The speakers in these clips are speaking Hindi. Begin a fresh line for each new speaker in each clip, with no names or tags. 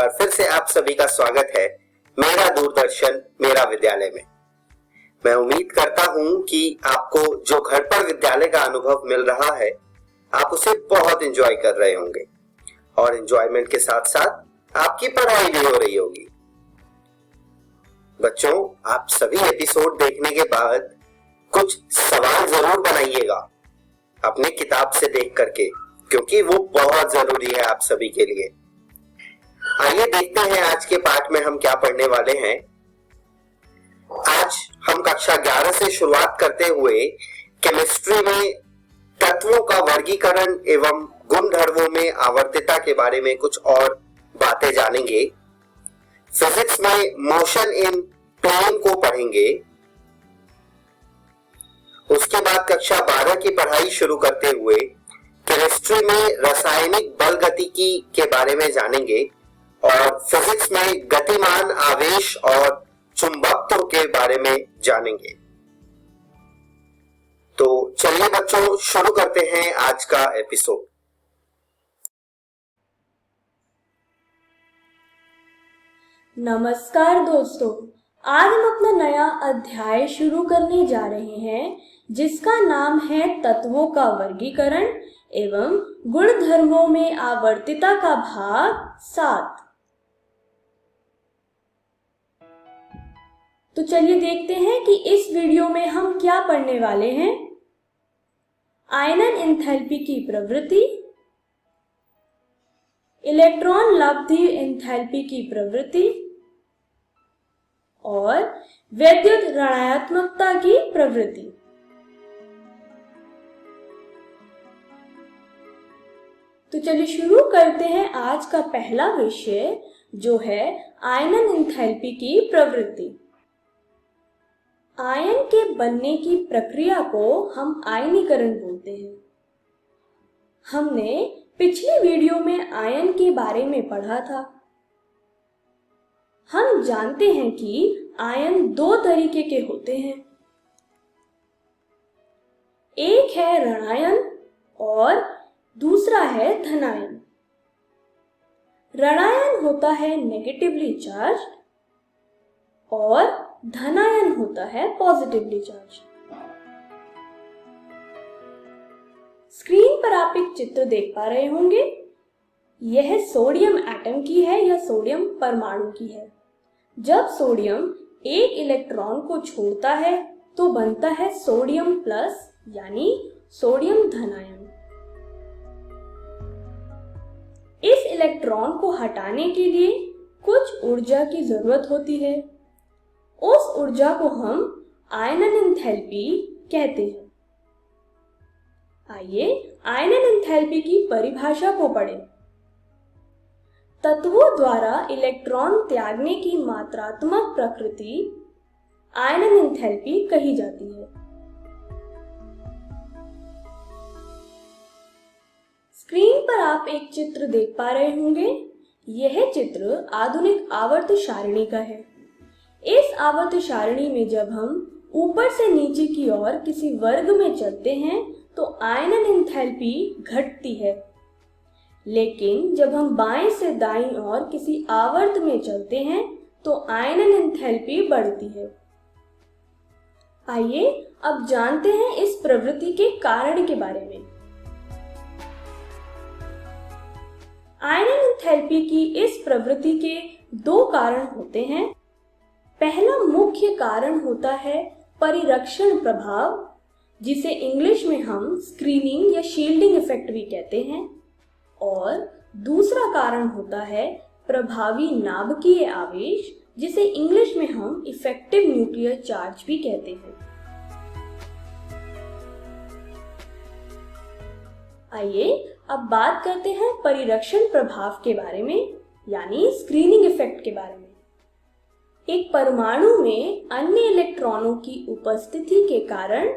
बार फिर से आप सभी का स्वागत है मेरा दूरदर्शन मेरा विद्यालय में। मैं उम्मीद करता हूं कि आपको जो घर पर विद्यालय का अनुभव मिल रहा है आप उसे बहुत एंजॉय कर रहे होंगे और एंजॉयमेंट के साथ साथ आपकी पढ़ाई भी हो रही होगी। बच्चों, आप सभी एपिसोड देखने के बाद कुछ सवाल जरूर बनाइएगा अपने किताब से देख करके, क्योंकि वो बहुत जरूरी है आप सभी के लिए। आइए देखते हैं आज के पाठ में हम क्या पढ़ने वाले हैं। आज हम कक्षा 11 से शुरुआत करते हुए केमिस्ट्री में तत्वों का वर्गीकरण एवं गुणधर्मों में आवर्तता के बारे में कुछ और बातें जानेंगे। फिजिक्स में मोशन इन प्लेन को पढ़ेंगे। उसके बाद कक्षा 12 की पढ़ाई शुरू करते हुए केमिस्ट्री में रासायनिक बल गतिकी के बारे में जानेंगे और फिजिक्स में गतिमान आवेश और चुंबकत्व के बारे में जानेंगे। तो चलिए बच्चों, शुरू करते हैं आज का एपिसोड।
नमस्कार दोस्तों, आज हम अपना नया अध्याय शुरू करने जा रहे हैं जिसका नाम है तत्वों का वर्गीकरण एवं गुणधर्मों में आवर्तता का भाग 7। तो चलिए देखते हैं कि इस वीडियो में हम क्या पढ़ने वाले हैं। आयनन एंथैल्पी की प्रवृत्ति, इलेक्ट्रॉन लब्धि एंथैल्पी की प्रवृत्ति और वैद्युत ऋणात्मकता की प्रवृत्ति। तो चलिए शुरू करते हैं आज का पहला विषय जो है आयनन एंथैल्पी की प्रवृत्ति। आयन के बनने की प्रक्रिया को हम आयनीकरण बोलते हैं। हमने पिछली वीडियो में आयन के बारे में पढ़ा था। हम जानते हैं कि आयन 2 तरीके के होते हैं, एक है ऋणायन और दूसरा है धनायन। ऋणायन होता है नेगेटिवली चार्ज और धनायन होता है पॉजिटिवली चार्ज। स्क्रीन पर आप एक चित्र देख पा रहे होंगे। यह सोडियम एटम की है या सोडियम परमाणु की है। जब सोडियम एक इलेक्ट्रॉन को छोड़ता है तो बनता है सोडियम प्लस यानी सोडियम धनायन। इस इलेक्ट्रॉन को हटाने के लिए कुछ ऊर्जा की जरूरत होती है। उस ऊर्जा को हम आयनन एंथैल्पी कहते हैं। आइए आयनन एंथैल्पी की परिभाषा को पढ़ें। तत्वों द्वारा इलेक्ट्रॉन त्यागने की मात्रात्मक प्रकृति आयनन एंथैल्पी कही जाती है। स्क्रीन पर आप एक चित्र देख पा रहे होंगे। यह चित्र आधुनिक आवर्त सारणी का है। इस आवर्त सारणी में जब हम ऊपर से नीचे की ओर किसी वर्ग में चलते हैं तो आयनन एंथैल्पी घटती है, लेकिन जब हम बाएं से दाईं ओर किसी आवर्त में चलते हैं तो आयनन एंथैल्पी बढ़ती है। आइए अब जानते हैं इस प्रवृत्ति के कारण के बारे में। आयनन एंथैल्पी की इस प्रवृत्ति के 2 कारण होते हैं। पहला मुख्य कारण होता है परिरक्षण प्रभाव, जिसे इंग्लिश में हम स्क्रीनिंग या शील्डिंग इफेक्ट भी कहते हैं, और दूसरा कारण होता है प्रभावी नाभिकीय आवेश, जिसे इंग्लिश में हम इफेक्टिव न्यूक्लियर चार्ज भी कहते हैं। आइए अब बात करते हैं परिरक्षण प्रभाव के बारे में, यानी स्क्रीनिंग इफेक्ट के बारे में। एक परमाणु में अन्य इलेक्ट्रॉनों की उपस्थिति के कारण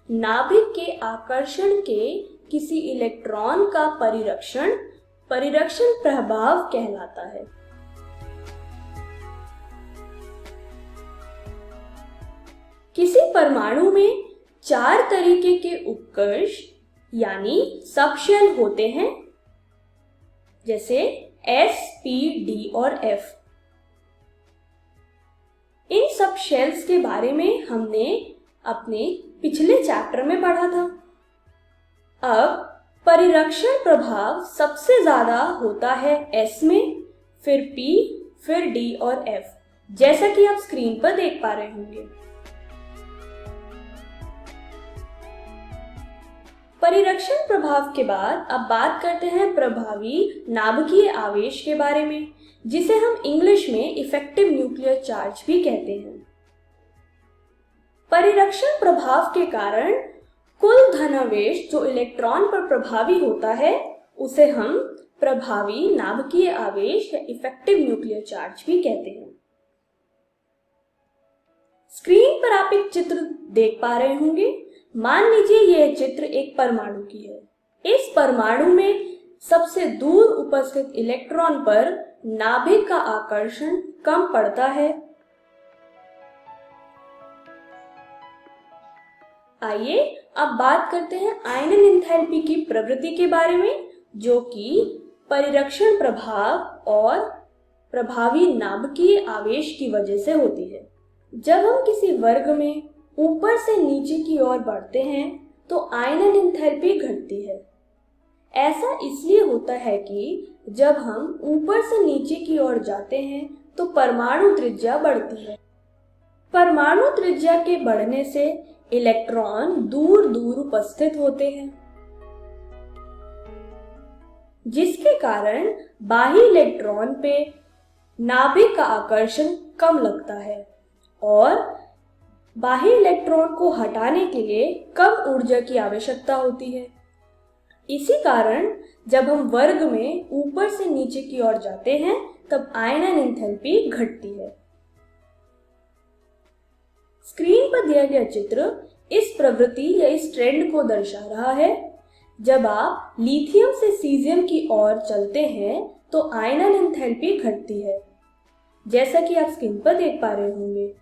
नाभिक के आकर्षण के किसी इलेक्ट्रॉन का परिरक्षण प्रभाव कहलाता है। किसी परमाणु में 4 तरीके के उत्कर्ष यानी सबशेल होते हैं, जैसे S, P, D और F। इन सब शेल्स के बारे में हमने अपने पिछले चैप्टर में पढ़ा था। अब परिरक्षण प्रभाव सबसे ज्यादा होता है S में, फिर P, फिर D और F, जैसा कि आप स्क्रीन पर देख पा रहे होंगे। परिरक्षण प्रभाव के बाद अब बात करते हैं प्रभावी नाभिकीय आवेश के बारे में, जिसे हम इंग्लिश में इफेक्टिव न्यूक्लियर चार्ज भी कहते हैं। परिरक्षण प्रभाव के कारण कुल धनावेश जो इलेक्ट्रॉन पर प्रभावी होता है उसे हम प्रभावी नाभिकीय आवेश या इफेक्टिव न्यूक्लियर चार्ज भी कहते हैं। स्क्रीन पर आप एक चित्र देख पा रहे होंगे। मान लीजिए यह चित्र एक परमाणु की है। इस परमाणु में सबसे दूर उपस्थित इलेक्ट्रॉन पर नाभिक का आकर्षण कम पड़ता है। आइए अब बात करते हैं आयनन एंथैल्पी की प्रवृत्ति के बारे में, जो कि परिरक्षण प्रभाव और प्रभावी नाभिकीय आवेश की वजह से होती है। जब हम किसी वर्ग में ऊपर से नीचे की ओर बढ़ते हैं तो आयनन एंथैल्पी घटती है। ऐसा इसलिए होता है कि जब हम ऊपर से नीचे की ओर जाते हैं तो परमाणु त्रिज्या बढ़ती है। परमाणु त्रिज्या के बढ़ने से इलेक्ट्रॉन दूर दूर उपस्थित होते हैं, जिसके कारण बाह्य इलेक्ट्रॉन पे नाभिक का आकर्षण कम लगता है और बाह्य इलेक्ट्रॉन को हटाने के लिए कम ऊर्जा की आवश्यकता होती है। इसी कारण जब हम वर्ग में ऊपर से नीचे की ओर जाते हैं तब आयनन एंथैल्पी घटती है। स्क्रीन पर दिया गया चित्र इस प्रवृत्ति या इस ट्रेंड को दर्शा रहा है। जब आप लिथियम से सीजियम की ओर चलते हैं तो आयनन एंथैल्पी घटती है, जैसा कि आप स्क्रीन पर देख पा रहे होंगे।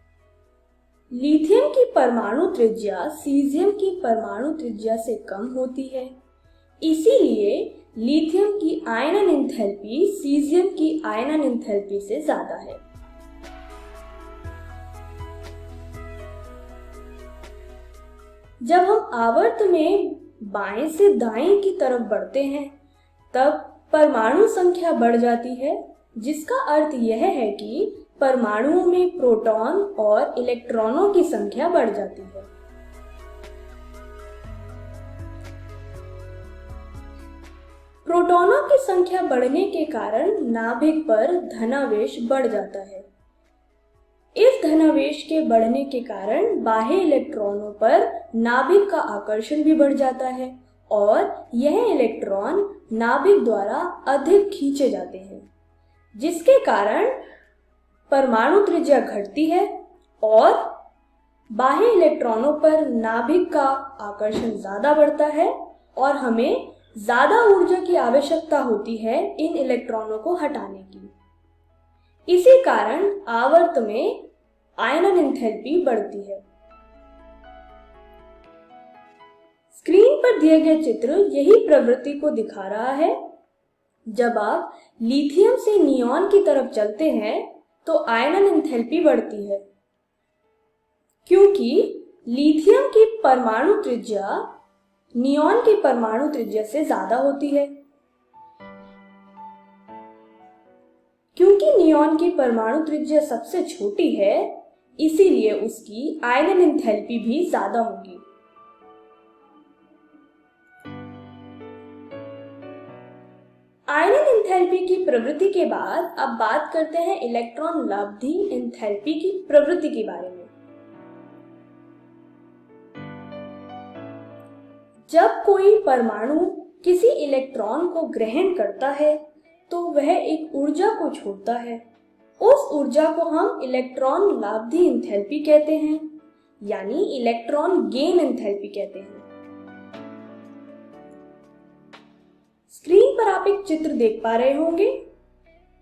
लिथियम की परमाणु त्रिज्या सीजियम की परमाणु त्रिज्या से कम होती है, इसीलिए लिथियम की आयनन एंथैल्पी सीजियम की आयनन एंथैल्पी से ज्यादा है। जब हम आवर्त में बाएं से दाएं की तरफ बढ़ते हैं तब परमाणु संख्या बढ़ जाती है, जिसका अर्थ यह है कि परमाणुओं में प्रोटॉन और इलेक्ट्रॉनों की संख्या बढ़ जाती है। प्रोटॉनों की संख्या बढ़ने के कारण नाभिक पर धनावेश बढ़ जाता है। इस धनावेश के बढ़ने के कारण बाह्य इलेक्ट्रॉनों पर नाभिक का आकर्षण भी बढ़ जाता है और यह इलेक्ट्रॉन नाभिक द्वारा अधिक खींचे जाते हैं, जिसके कारण परमाणु त्रिज्या घटती है और बाह्य इलेक्ट्रॉनों पर नाभिक का आकर्षण ज्यादा बढ़ता है और हमें ज्यादा ऊर्जा की आवश्यकता होती है इन इलेक्ट्रॉनों को हटाने की। इसी कारण आवर्त में आयनन एंथैल्पी बढ़ती है। स्क्रीन पर दिए गए चित्र यही प्रवृत्ति को दिखा रहा है। जब आप लिथियम से नियॉन की तरफ चलते हैं तो आयनन एंथैल्पी बढ़ती है, क्योंकि लिथियम की परमाणु त्रिज्या नियॉन की परमाणु त्रिज्या से ज्यादा होती है। क्योंकि नियॉन की परमाणु त्रिज्या सबसे छोटी है, इसीलिए उसकी आयनन एंथैल्पी भी ज्यादा होगी। आयनन एंथैल्पी की प्रवृत्ति के बाद अब बात करते हैं इलेक्ट्रॉन लब्धि एंथैल्पी की प्रवृत्ति के बारे में। जब कोई परमाणु किसी इलेक्ट्रॉन को ग्रहण करता है तो वह एक ऊर्जा को छोड़ता है। उस ऊर्जा को हम इलेक्ट्रॉन लब्धि एंथैल्पी कहते हैं, यानी इलेक्ट्रॉन गेन एंथैल्पी कहते हैं। स्क्रीन पर आप एक चित्र देख पा रहे होंगे।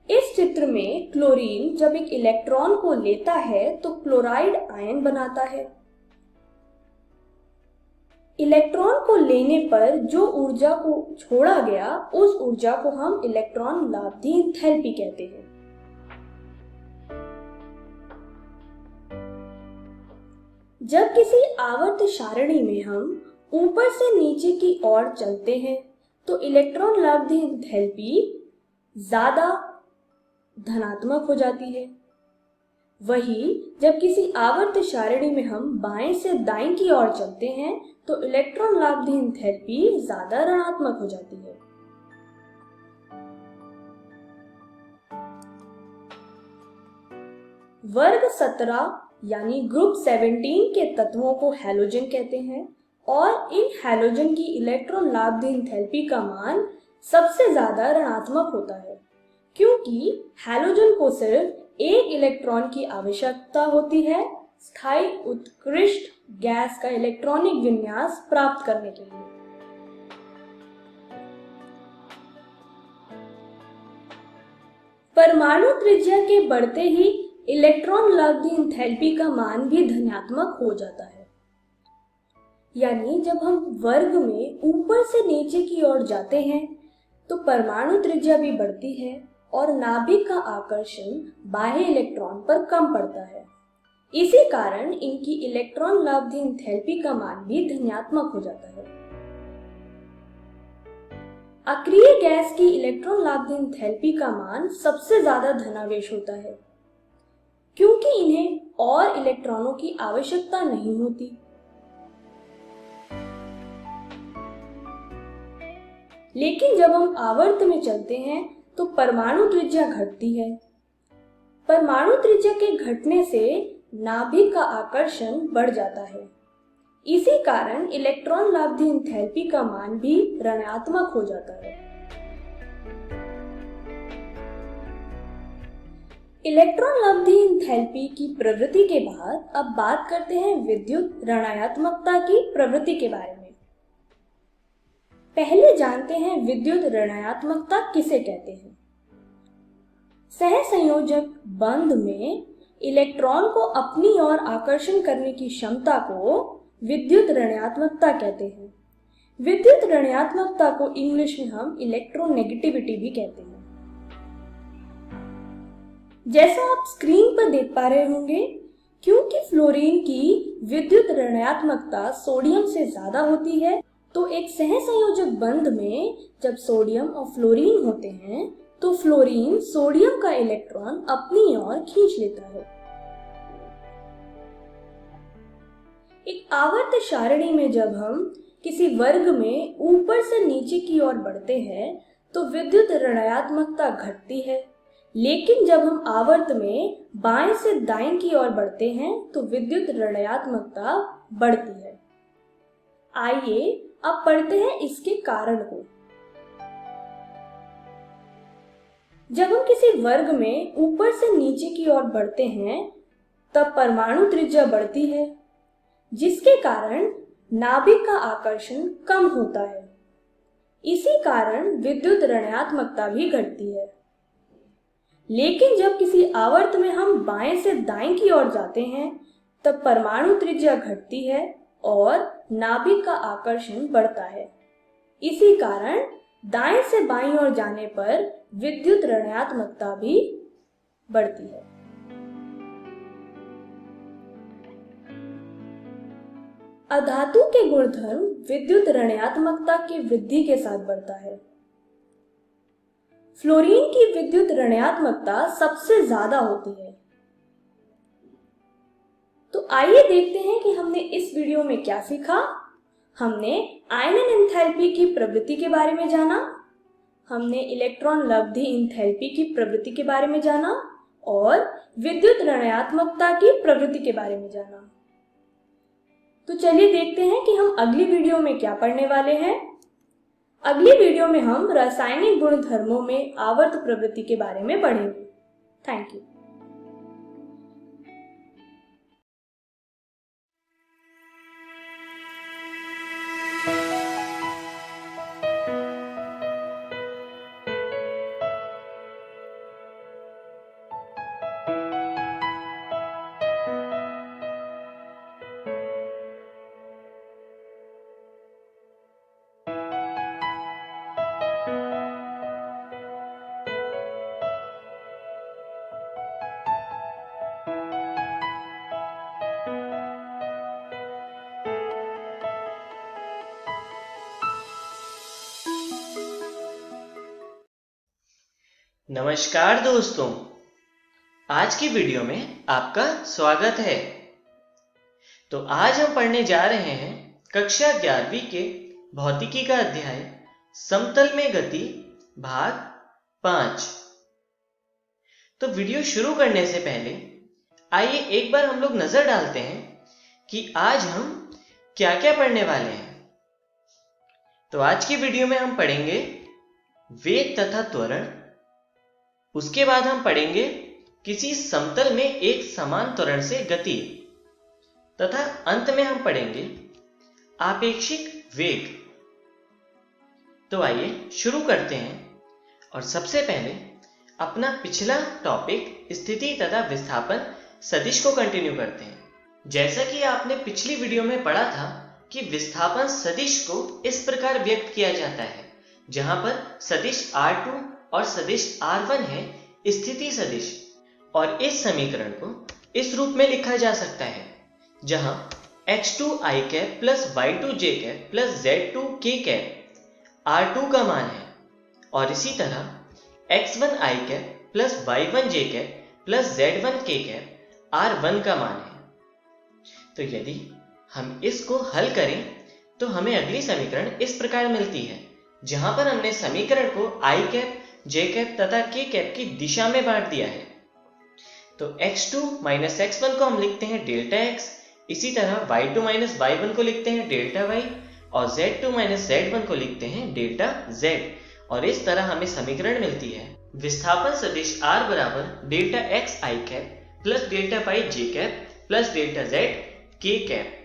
इस चित्र में क्लोरीन जब एक इलेक्ट्रॉन को लेता है तो क्लोराइड आयन बनाता है। इलेक्ट्रॉन को लेने पर जो ऊर्जा को छोड़ा गया उस ऊर्जा को हम इलेक्ट्रॉन लाब्धी एंथैल्पी कहते हैं। जब किसी आवर्त सारणी में हम ऊपर से नीचे की ओर चलते हैं तो इलेक्ट्रॉन लाब्धी एंथैल्पी ज्यादा धनात्मक हो जाती है। वही जब किसी आवर्त सारणी में हम बाएं से दाएं की ओर चलते हैं तो इलेक्ट्रॉन लाब्धी एंथैल्पी ज्यादा ऋणात्मक हो जाती है। वर्ग 17 यानी ग्रुप 17 के तत्वों को हैलोजन कहते हैं और इन हैलोजन की इलेक्ट्रॉन लाब्धी एंथैल्पी का मान सबसे ज्यादा ऋणात्मक होता है, क्योंकि हैलोजन को सिर्फ एक इलेक्ट्रॉन की आवश्यकता होती है स्थायी उत्कृष्ट गैस का इलेक्ट्रॉनिक विन्यास प्राप्त करने के लिए। परमाणु त्रिज्या के बढ़ते ही इलेक्ट्रॉन लाब्धी एंथैल्पी का मान भी धनात्मक हो जाता है। यानी जब हम वर्ग में ऊपर से नीचे की ओर जाते हैं तो परमाणु त्रिज्या भी बढ़ती है और नाभिक का आकर्षण बाह्य इलेक्ट्रॉन पर कम पड़ता है। इसी कारण इनकी इलेक्ट्रॉन लाब्धी एंथैल्पी का मान भी धनात्मक हो जाता है। अक्रिय गैस की इलेक्ट्रॉन लाब्धी एंथैल्पी का मान सबसे ज्यादा धनावेश होता है, क्योंकि इन्हें और इलेक्ट्रॉनों की आवश्यकता नहीं होती। लेकिन जब हम आवर्त में चलते हैं तो परमाणु त्रिज्या घटती है। परमाणु त्रिज्या के घटने से नाभिक का आकर्षण बढ़ जाता है। इसी कारण इलेक्ट्रॉन लाब्धी एंथैल्पी का मान भी ऋणात्मक हो जाता है। इलेक्ट्रॉन लाब्धी एंथैल्पी की प्रवृत्ति के बाद अब बात करते हैं विद्युत ऋणात्मकता की प्रवृत्ति के बारे में। पहले जानते हैं विद्युत ऋणात्मकता किसे कहते हैं। सहसंयोजक बंध में इलेक्ट्रॉन को अपनी ओर आकर्षण करने की क्षमता को विद्युत ऋणात्मकता कहते हैं। विद्युत ऋणात्मकता को इंग्लिश में हम इलेक्ट्रोनेगेटिविटी भी कहते हैं। जैसा आप स्क्रीन पर देख पा रहे होंगे, क्योंकि फ्लोरीन की विद्युत ऋणात्मकता सोडियम से ज्यादा होती है, तो एक सहसंयोजक बंध में जब सोडियम और फ्लोरीन होते हैं तो फ्लोरीन सोडियम का इलेक्ट्रॉन अपनी ओर खींच लेता है। एक आवर्त सारणी में जब हम किसी वर्ग में ऊपर से नीचे की ओर बढ़ते हैं तो विद्युत ऋणात्मकता घटती है, लेकिन जब हम आवर्त में बाएं से दाएं की ओर बढ़ते हैं तो विद्युत ऋणात्मकता बढ़ती है। आइए अब पढ़ते हैं इसके कारण को। जब हम किसी वर्ग में ऊपर से नीचे की ओर बढ़ते हैं तब परमाणु त्रिज्या बढ़ती है, जिसके कारण नाभिक का आकर्षण कम होता है। इसी कारण विद्युत ऋणात्मकता भी घटती है। लेकिन जब किसी आवर्त में हम बाएं से दाएं की ओर जाते हैं तब परमाणु त्रिज्या घटती है और नाभिक का आकर्षण बढ़ता है। इसी कारण दाएं से बाईं ओर जाने पर विद्युत ऋणात्मकता भी बढ़ती है। अधातु के गुणधर्म विद्युत ऋणात्मकता की वृद्धि के साथ बढ़ता है। फ्लोरीन की विद्युत ऋणात्मकता सबसे ज्यादा होती है। तो आइए देखते हैं कि हमने इस वीडियो में क्या सीखा। हमने आयनन एंथैल्पी की प्रवृत्ति के बारे में जाना, हमने इलेक्ट्रॉन लाब्धी एंथैल्पी की प्रवृत्ति के बारे में जाना और विद्युत ऋणात्मकता की प्रवृत्ति के बारे में जाना। तो चलिए देखते हैं कि हम अगली वीडियो में क्या पढ़ने वाले हैं। अगली वीडियो में हम रासायनिक गुणधर्मों में आवर्त प्रवृत्ति के बारे में पढ़ेंगे। Thank you.
नमस्कार दोस्तों, आज की वीडियो में आपका स्वागत है। तो आज हम पढ़ने जा रहे हैं कक्षा 11वीं के भौतिकी का अध्याय समतल में गति भाग 5। तो वीडियो शुरू करने से पहले आइए एक बार हम लोग नजर डालते हैं कि आज हम क्या क्या पढ़ने वाले हैं। तो आज की वीडियो में हम पढ़ेंगे वेग तथा त्वरण, उसके बाद हम पढ़ेंगे किसी समतल में एक समान त्वरण से गति, तथा अंत में हम पढ़ेंगे आपेक्षिक वेग। तो आइए शुरू करते हैं और सबसे पहले अपना पिछला टॉपिक स्थिति तथा विस्थापन सदिश को कंटिन्यू करते हैं। जैसा कि आपने पिछली वीडियो में पढ़ा था कि विस्थापन सदिश को इस प्रकार व्यक्त किया जाता है, जहां पर सदिश R2 और सदिश R1 है स्थिति सदिश, और इस समीकरण को इस रूप में लिखा जा सकता है जहां x2i cap plus y2j cap plus z2k cap R2 का मान है, और इसी तरह x1i cap plus y1j cap plus z1k cap R1 का मान है। तो यदि हम इसको हल करें तो हमें अगली समीकरण इस प्रकार मिलती है, जहां पर हमने समीकरण को i कैप j कैप तथा k कैप की दिशा में बांट दिया है। तो x2 माइनस x1 को हम लिखते हैं डेल्टा x, इसी तरह y2 माइनस y1 को लिखते हैं डेल्टा y, और z2 माइनस z1 को लिखते हैं डेल्टा z, और इस तरह हमें समीकरण मिलती है विस्थापन सदिश r बराबर delta x i cap plus delta y j cap plus delta z k cap.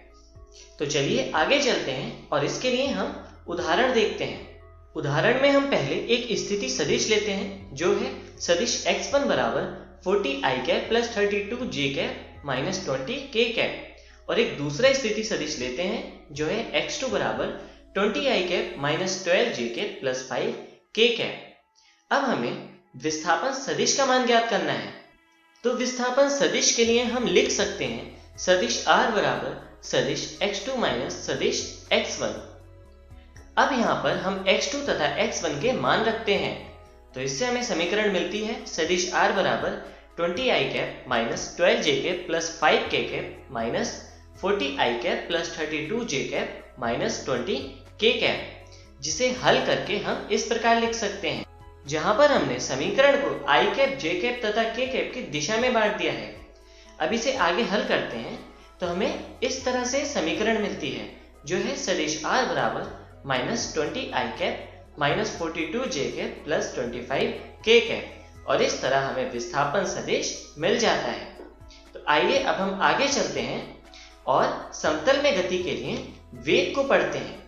तो चलिए आगे चलते हैं और इसके लिए हम उदाहरण देखते हैं। उदाहरण में हम पहले एक स्थिति सदिश लेते हैं जो है सदिश x1 बराबर 40i cap plus 32j cap minus 20k cap, और एक दूसरा स्थिति सदिश लेते हैं जो है x2 बराबर 20i cap minus 12j cap plus 5k cap. अब हमें विस्थापन सदिश का मान ज्ञात करना है। तो विस्थापन सदिश के लिए हम लिख सकते हैं सदिश r बराबर सदिश x2 माइनस सदिश x1। अब यहाँ पर हम x2 तथा x1 के मान रखते हैं, तो इससे हमें समीकरण मिलती है सदिश r बराबर 20i cap minus 12j cap plus 5k cap minus 40i cap plus 32j cap minus 20k cap, जिसे हल करके हम इस प्रकार लिख सकते हैं, जहां पर हमने समीकरण को i कैप j कैप तथा k कैप की दिशा में बांट दिया है। अब इसे आगे हल करते हैं तो हमें इस तरह से समीकरण मिलती है जो है सदिश r बराबर minus 20i cap minus 42j cap plus 25k cap, और इस तरह हमें विस्थापन सदिश मिल जाता है। तो आइए अब हम आगे चलते हैं और समतल में गति के लिए वेग को पढ़ते हैं।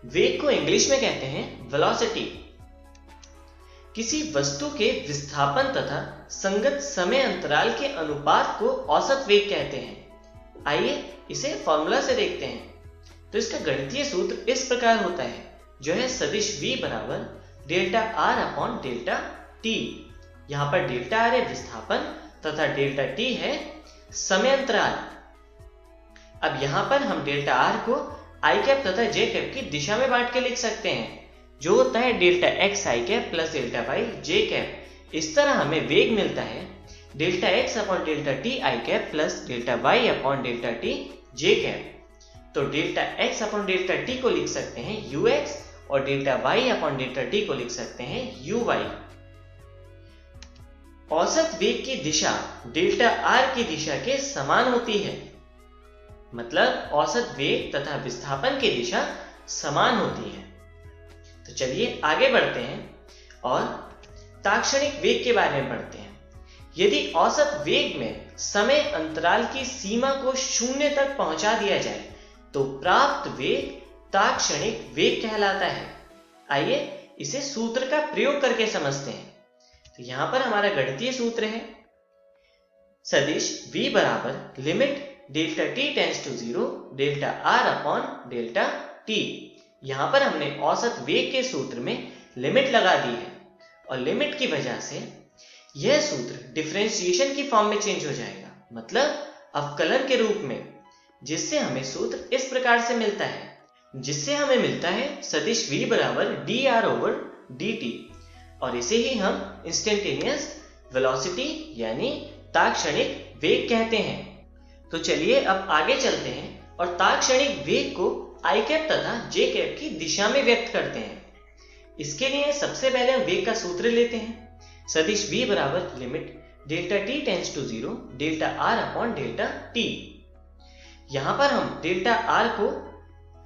वेग को इंग्लिश में कहते हैं वेलोसिटी। किसी वस्तु के विस्थापन तथा संगत समय अंतराल के अनुपात को औसत वेग कहते हैं। आइए इसे फॉर्मूला से देखते हैं। तो इसका गणितीय सूत्र इस प्रकार होता है जो है सदिश v बराबर delta r upon delta t। यहाँ पर डेल्टा r है विस्थापन तथा डेल्टा t है समय अंतराल। अब यहाँ पर हम डेल्टा r को i कैप तथा j कैप की दिशा में बांट के लिख सकते हैं, जो होता है delta x i cap plus delta y j cap. इस तरह हमें वेग मिलता है delta x upon delta t i cap plus delta y upon delta t j cap. तो delta x upon delta t को लिख सकते हैं ux, और delta y upon delta t को लिख सकते हैं uy। औसत वेग की दिशा डेल्टा r की दिशा के समान होती है, मतलब औसत वेग तथा विस्थापन की दिशा समान होती है। तो चलिए आगे बढ़ते हैं और ताक्षणिक वेग के बारे में पढ़ते हैं। यदि औसत वेग में समय अंतराल की सीमा को शून्य तक पहुंचा दिया जाए तो प्राप्त वेग ताक्षणिक वेग कहलाता है। आइए इसे सूत्र का प्रयोग करके समझते हैं। तो यहां पर हमारा गणितीय सूत्र है सदिश v बराबर limit delta t tends to 0 delta r upon delta t। यहां पर हमने औसत वेग के सूत्र में लिमिट लगा दी है, और लिमिट की वजह से यह सूत्र डिफरेंशिएशन की फॉर्म में चेंज हो जाएगा, मतलब अवकलन के रूप में, जिससे हमें सूत्र इस प्रकार से मिलता है, जिससे हमें मिलता है सदिश v बराबर dr ओवर dt। और इसे ही हम इंस्टेंटेनियस वेलोसिटी यानी तात्क्षणिक वेग कहते हैं। तो चलिए अब आगे चलते हैं और तात्क्षणिक वेग को आई कैप तथा जे कैप की दिशा में व्यक्त करते हैं। इसके लिए सबसे पहले हम वेग का सूत्र लेते हैं। सदिश v बराबर limit delta t tends to 0 delta r upon delta t। यहाँ पर हम डेल्टा r को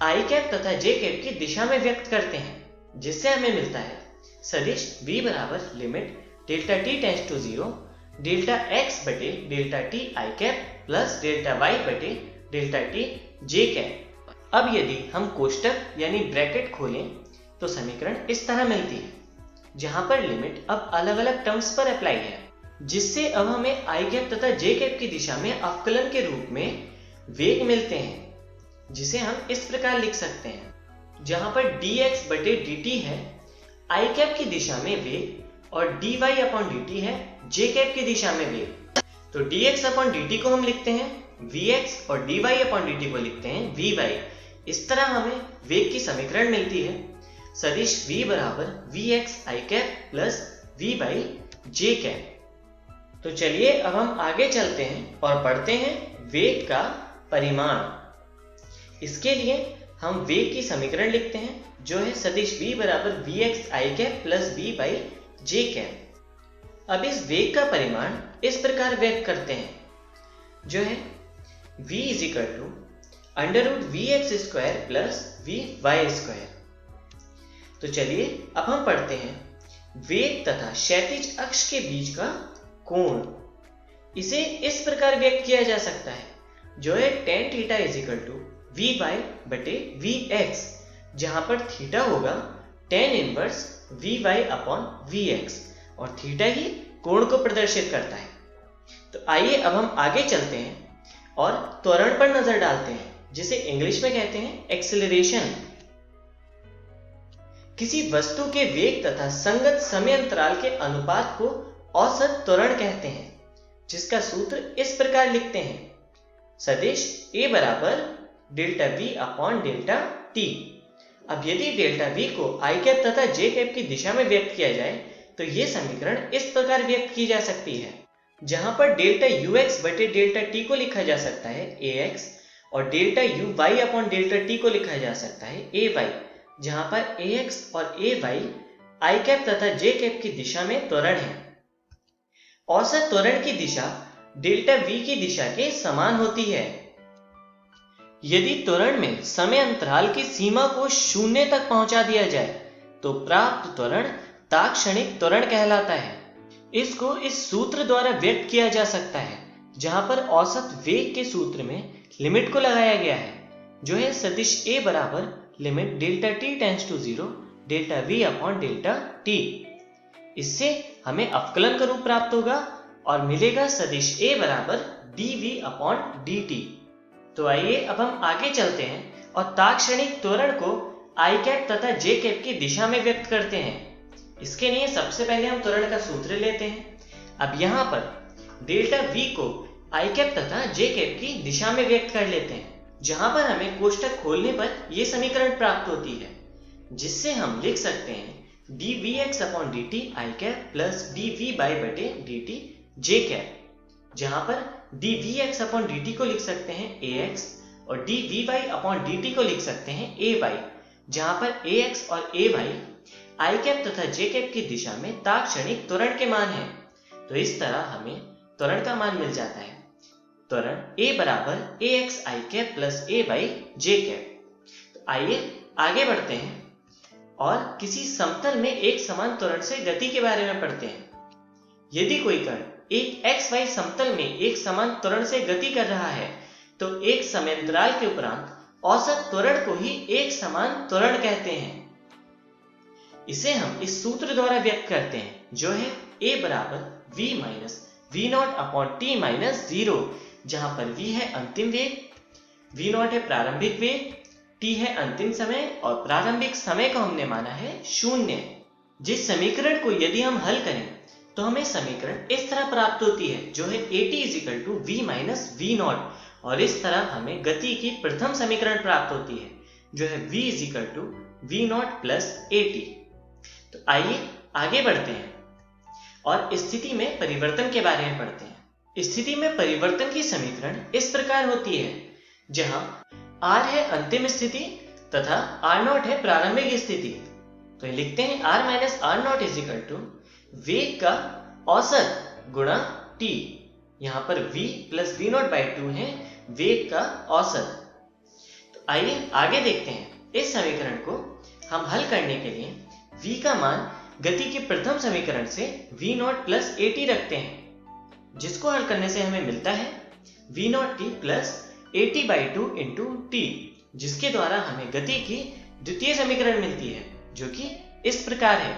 आई कैप तथा जे कैप की दिशा में व्यक्त करते हैं, जिससे हमें मिलता है सदिश v बराबर limit delta t tends to 0 delta x बटे delta t i cap plus delta y बटे डेल्टा t जे कैप। अब यदि हम कोष्टक यानी ब्रैकेट खोलें तो समीकरण इस तरह मिलती है, जहां पर लिमिट अब अलग अलग टर्म्स पर अप्लाई है, जिससे अब हमें आई कैप तथा जे कैप की दिशा में अवकलन के रूप में वेग मिलते हैं, जिसे हम इस प्रकार लिख सकते हैं, जहां पर dx बटे dt है आई कैप की दिशा में वेग और dy अपॉन dt है जे कैप की दिशा में वेग। तो dx अपॉन dt को हम लिखते हैं vx और dy अपॉन dt को लिखते हैं vy। इस तरह हमें वेग की समीकरण मिलती है सदिश v बराबर vx आई कैप प्लस vy जे कैप। तो चलिए अब हम आगे चलते हैं और पढ़ते हैं वेग का परिमाण। इसके लिए हम वेग की समीकरण लिखते हैं, जो है सदिश v बराबर vx आई कैप प्लस vy जे कैप। अब इस वेग का परिमाण इस प्रकार व्यक्त करते हैं, जो है v is equal to under root vx square plus vy square. तो चलिए अब हम पढ़ते हैं वेग तथा क्षैतिज अक्ष के बीच का कोण। इसे इस प्रकार व्यक्त किया जा सकता है, जो है tan theta is equal to vy बटे vx, जहां पर थीटा होगा tan inverse vy upon vx और थीटा ही कोण को प्रदर्शित करता है। तो आइए अब हम आगे चलते हैं और त्वरण पर नजर डालते हैं, जिसे इंग्लिश में कहते हैं एक्सेलरेशन। किसी वस्तु के वेग तथा संगत समय अंतराल के अनुपात को औसत त्वरण कहते हैं, जिसका सूत्र इस प्रकार लिखते हैं सदिश a बराबर delta v upon delta t। अब यदि डेल्टा v को आई कैप तथा जे कैप की दिशा में व्यक्त किया जाए तो ये समीकरण इस प्रकार व्यक्त की जा सकती है, जहां पर डेल्टा ux बटे डेल्टा t को लिखा जा सकता है ax और delta uy upon delta t को लिखा जा सकता है ay, जहां पर ax और ay आई कैप तथा जे कैप की दिशा में त्वरण है। औसत त्वरण की दिशा डेल्टा v की दिशा के समान होती है। यदि त्वरण में समय अंतराल की सीमा को 0 तक पहुंचा दिया जाए तो प्राप्त त्वरण तात्क्षणिक त्वरण कहलाता है। इसको इस सूत्र द्वारा व्यक्त किया जा सकता है, जहां पर औसत वेग के सूत्र में लिमिट को लगाया गया है, जो है सदिश a बराबर limit delta t tends to 0 delta v upon delta t। इससे हमें अवकलन का रूप प्राप्त होगा और मिलेगा सदिश a बराबर dv अपॉन dt। तो आइए अब हम आगे चलते हैं और तात्क्षणिक त्वरण को आई कैप तथा जे कैप की दिशा में व्यक्त करते हैं। इसके लिए सबसे पहले हम त्वरण का सूत्र लेते हैं। अब यहाँ पर डेल्टा v को आई कैप तथा जे कैप की दिशा में व्यक्त कर लेते हैं, जहां पर हमें कोष्टक खोलने पर यह समीकरण प्राप्त होती है, जिससे हम लिख सकते हैं dvx अपॉन dt आई कैप प्लस dvy बटे dt जे कैप, जहां पर dvx अपॉन dt को लिख सकते हैं ax और dvy अपॉन dt को लिख सकते हैं ay, जहां पर ax और ay आई कैप तथा जे कैप की दिशा में तात्क्षणिक त्वरण के मान है। तो इस तरह हमें त्वरण का मान मिल जाता है। त्वरण a बराबर ax आई कैप प्लस ay जे कैप। तो आइए आगे बढ़ते हैं और किसी समतल में एक समान त्वरण से गति के बारे में पढ़ते हैं। यदि कोई कण एक xy समतल में एक समान त्वरण से गति कर रहा है तो एक समयांतराल के उपरांत औसत त्वरण को ही एक समान त्वरण कहते हैं। इसे हम इस सूत्र द्वारा व्यक्त करते हैं, जो है a बराबर v minus v not upon t minus 0, जहां पर v है अंतिम वेग, v नॉट है प्रारंभिक वेग, t है अंतिम समय और प्रारंभिक समय को हमने माना है 0। जिस समीकरण को यदि हम हल करें तो हमें समीकरण इस तरह प्राप्त होती है, जो है at is equal to v minus v nought, और इस तरह हमें गति की प्रथम समीकरण प्राप्त होती है, जो है v is equal to v nought plus at। तो आइए आगे बढ़ते हैं और स्थिति में परिवर्तन के बारे में पढ़ते हैं। स्थिति में परिवर्तन की समीकरण इस प्रकार होती है, जहां R है अंतिम स्थिति तथा R0 है प्रारंभिक स्थिति। तो लिखते हैं R minus R0 is equal to वेग का औसत गुणा t। यहाँ पर v प्लस v0/2 है वेग का औसत। तो आइए आगे देखते हैं। इस समीकरण को हम हल करने के लिए v का मान गति के प्रथम समीकरण से v0 प्लस at रखते हैं, जिसको हल करने से हमें मिलता है v0t plus at/2 into t, जिसके द्वारा हमें गति की द्वितीय समीकरण मिलती है, जो कि इस प्रकार है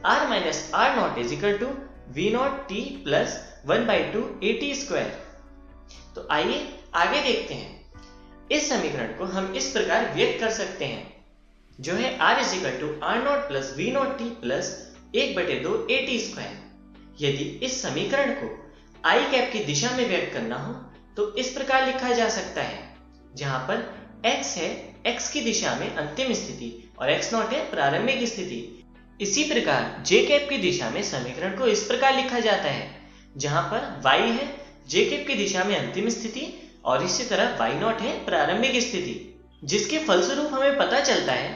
r minus r0 is equal to v0t plus 1/2 at square. तो आइए आगे देखते हैं। इस समीकरण को हम इस प्रकार व्यक्त कर सकते हैं, जो है r is equal to r0 plus v0t plus 1/2 at square. यदि इस समीकरण को i कैप की दिशा में व्यक्त करना हो तो इस प्रकार लिखा जा सकता है, जहां पर x है x की दिशा में अंतिम स्थिति और x0 है प्रारंभिक स्थिति। इसी प्रकार j कैप की दिशा में समीकरण को इस प्रकार लिखा जाता है, जहां पर y है j कैप की दिशा में अंतिम स्थिति और इसी तरह y0 है प्रारंभिक स्थिति, जिसके फलस्वरूप हमें पता चलता है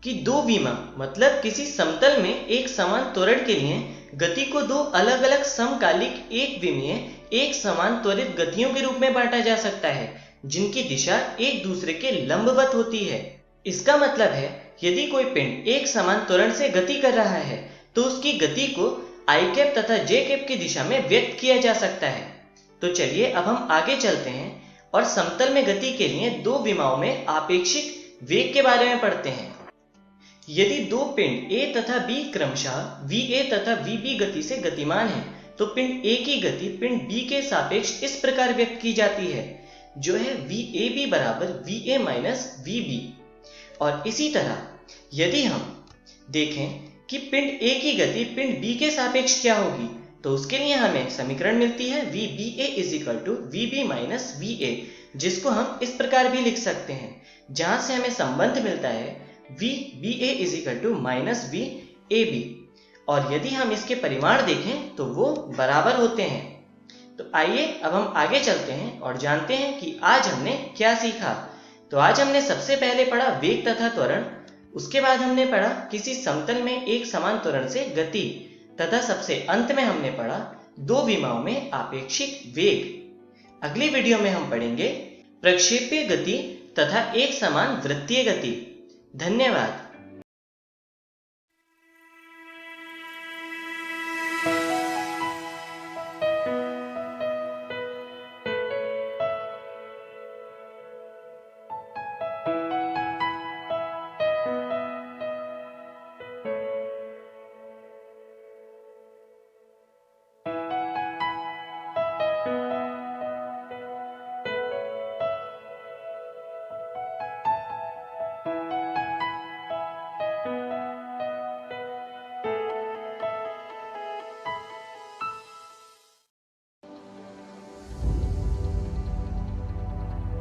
कि दो विमा मतलब किसी समतल में एक समान त्वरण के लिए गति को दो अलग अलग समकालिक एक विमीय एक समान त्वरित गतियों के रूप में बांटा जा सकता है, जिनकी दिशा एक दूसरे के लंबवत होती है। इसका मतलब है यदि कोई पिंड एक समान त्वरण से गति कर रहा है तो उसकी गति को i कैप तथा j कैप की दिशा में व्यक्त किया जा सकता है। तो चलिए अब हम आगे चलते हैं और समतल में गति के लिए दो विमाओं में आपेक्षिक वेग के बारे में पढ़ते हैं। यदि दो पिंड A तथा B क्रमशः VA तथा VB गति से गतिमान हैं, तो पिंड A की गति पिंड B के सापेक्ष इस प्रकार व्यक्त की जाती है, जो है VAB बराबर VA माइनस VB। और इसी तरह यदि हम देखें कि पिंड A की गति पिंड B के सापेक्ष क्या होगी, तो उसके लिए हमें समीकरण मिलती है VBA is equal to VB minus VA, जिसको हम इस प्रकार भी लिख सकते हैं, जहां से हमें संबंध मिलता है VBA is equal to minus VAB। और यदि हम इसके परिमाण देखें तो वो बराबर होते हैं। तो आइए अब हम आगे चलते हैं और जानते हैं कि आज हमने क्या सीखा। तो आज हमने सबसे पहले पढ़ा वेग तथा त्वरण, उसके बाद हमने पढ़ा किसी समतल में एक समान त्वरण से गति, तथा सबसे अंत में हमने पढ़ा दो विमाओं में आपेक्षिक वेग। अगली वीडियो में हम पढ़ेंगे प्रक्षेपीय गति तथा एक समान वृत्तीय गति। धन्यवाद।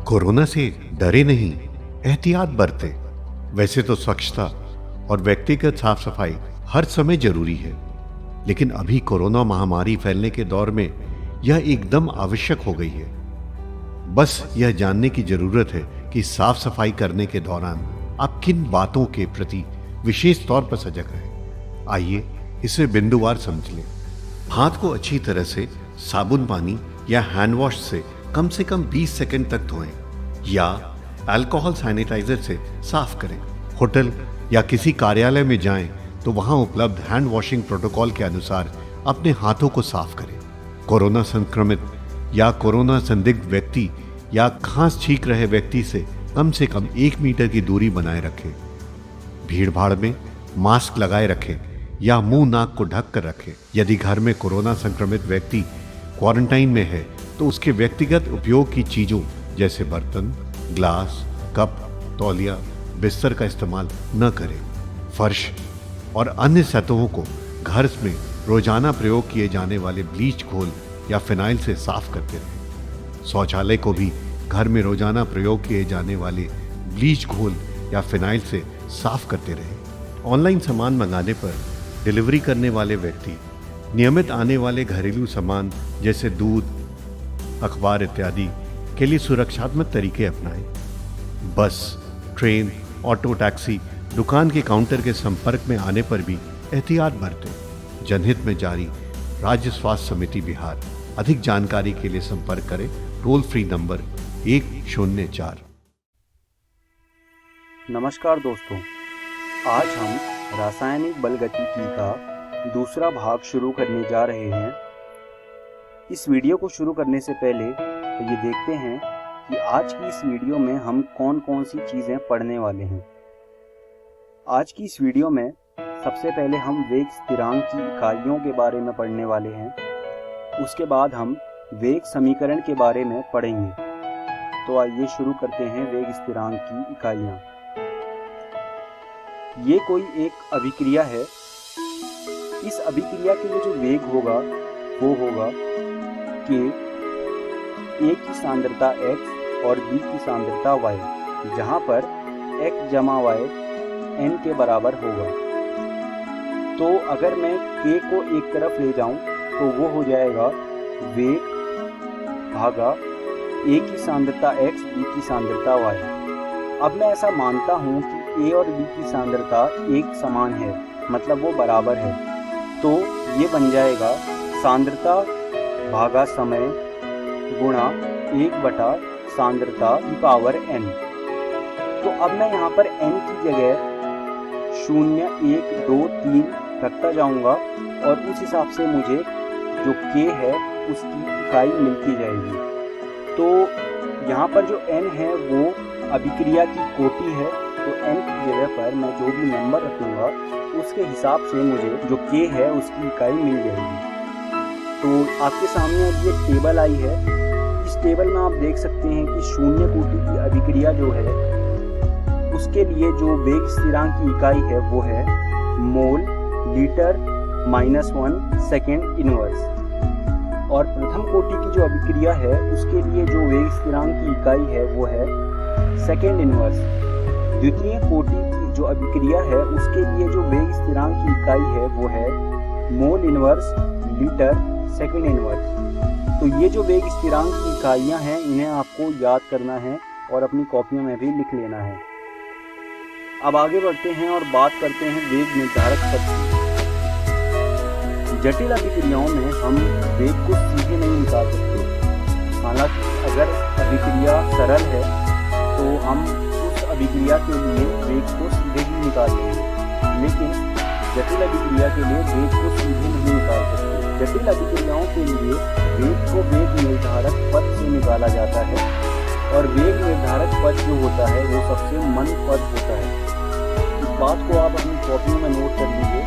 कोरोना से डरे नहीं, एहतियात बरते। वैसे तो स्वच्छता और व्यक्तिगत साफ सफाई हर समय जरूरी है, लेकिन अभी कोरोना महामारी फैलने के दौर में यह एकदम आवश्यक हो गई है। बस यह जानने की जरूरत है कि साफ सफाई करने के दौरान आप किन बातों के प्रति विशेष तौर पर सजग रहें। आइए इसे बिंदुवार समझ लें। हाथ को अच्छी तरह से साबुन पानी या हैंड वॉश से कम 20 सेकंड तक धोएं या अल्कोहल सैनिटाइजर से साफ करें। होटल या किसी कार्यालय में जाएं तो वहां उपलब्ध हैंड वॉशिंग प्रोटोकॉल के अनुसार अपने हाथों को साफ करें। कोरोना संक्रमित या कोरोना संदिग्ध व्यक्ति या खांस छींक रहे व्यक्ति से कम 1 मीटर की दूरी बनाए रखें। भीड़ भाड़ में मास्क लगाए रखें या मुंह नाक को ढक कर रखें। यदि घर में कोरोना संक्रमित व्यक्ति क्वारंटाइन में है तो उसके व्यक्तिगत उपयोग की चीजों जैसे बर्तन, ग्लास, कप, तौलिया, बिस्तर का इस्तेमाल न करें। फर्श और अन्य सतहों को घर में रोजाना प्रयोग किए जाने वाले ब्लीच घोल या फिनाइल से साफ करते रहें। शौचालय को भी घर में रोजाना प्रयोग किए जाने वाले ब्लीच घोल या फिनाइल से साफ करते रहें। ऑनलाइन सामान मंगाने पर डिलीवरी करने वाले व्यक्ति नियमित आने वाले घरेलू सामान जैसे दूध, अखबार इत्यादि के लिए सुरक्षात्मक तरीके अपनाएं। बस, ट्रेन, ऑटो, टैक्सी, दुकान के काउंटर के संपर्क में आने पर भी एहतियात बरतें। जनहित में जारी, राज्य स्वास्थ्य समिति बिहार। अधिक जानकारी के लिए संपर्क करें टोल फ्री नंबर 104।
नमस्कार दोस्तों, आज हम रासायनिक बलगतिकी का दूसरा भाग शुरू करने जा रहे हैं। इस वीडियो को शुरू करने से पहले ये देखते हैं कि आज की इस वीडियो में हम कौन कौन सी चीज़ें पढ़ने वाले हैं। आज की इस वीडियो में सबसे पहले हम वेग स्थिरांक की इकाइयों के बारे में पढ़ने वाले हैं। उसके बाद हम वेग समीकरण के बारे में पढ़ेंगे। तो आइए शुरू करते हैं वेग स्थिरांक की इकाइयाँ। ये कोई एक अभिक्रिया है। इस अभिक्रिया के लिए जो वेग होगा वो होगा कि A की सांद्रता x और B की सांद्रता y, जहाँ पर x जमा y n के बराबर होगा। तो अगर मैं K को एक तरफ ले जाऊं तो वो हो जाएगा वेग भागा A की सांद्रता x, B की सांद्रता y। अब मैं ऐसा मानता हूँ कि A और B की सांद्रता एक समान है, मतलब वो बराबर है। तो ये बन जाएगा सांद्रता भागा समय गुणा 1 सांद्रता की पावर n। तो अब मैं यहाँ पर n की जगह 0, 1, 2, 3 रखता जाऊँगा और उस हिसाब से मुझे जो k है उसकी इकाई मिलती जाएगी। तो यहाँ पर जो n है वो अभिक्रिया की कोटि है, तो n की जगह पर मैं जो भी नंबर रखूँगा उसके हिसाब से मुझे जो k है उसकी इकाई मिल जाएगी। तो आपके सामने अब ये टेबल आई है। इस टेबल में आप देख सकते हैं कि शून्य कोटि की अभिक्रिया जो है उसके लिए जो वेग स्थिरांक की इकाई है वो है मोल लीटर -1 सेकेंड इनवर्स। और प्रथम कोटि की जो अभिक्रिया है उसके लिए जो वेग स्थिरांक की इकाई है वो है सेकेंड इनवर्स। द्वितीय कोटि की जो अभिक्रिया है उसके लिए जो वेग स्थिरांक की इकाई है वो है mole inverse litre second inverse. तो ये जो वेग स्थिरांक की इकाइयाँ हैं इन्हें आपको याद करना है और अपनी कॉपियों में भी लिख लेना है। अब आगे बढ़ते हैं और बात करते हैं वेग निर्धारक पद की। जटिल अभिक्रियाओं में हम वेग को सीधे नहीं निकाल सकते। हालांकि अगर अभिक्रिया सरल है तो हम उस अभिक्रिया के लिए वेग को सीधे ही निकाल लेंगे, लेकिन जटिल अभिक्रिया के लिए वेग को सीधे नहीं निकाल सकते। जटिल अभिक्रियाओं के लिए वेग को वेग निर्धारक पद से निकाला जाता है और वेग निर्धारक पद जो होता है वो सबसे मंद पद होता है। इस बात को आप अपनी कॉपियों में नोट कर लीजिए।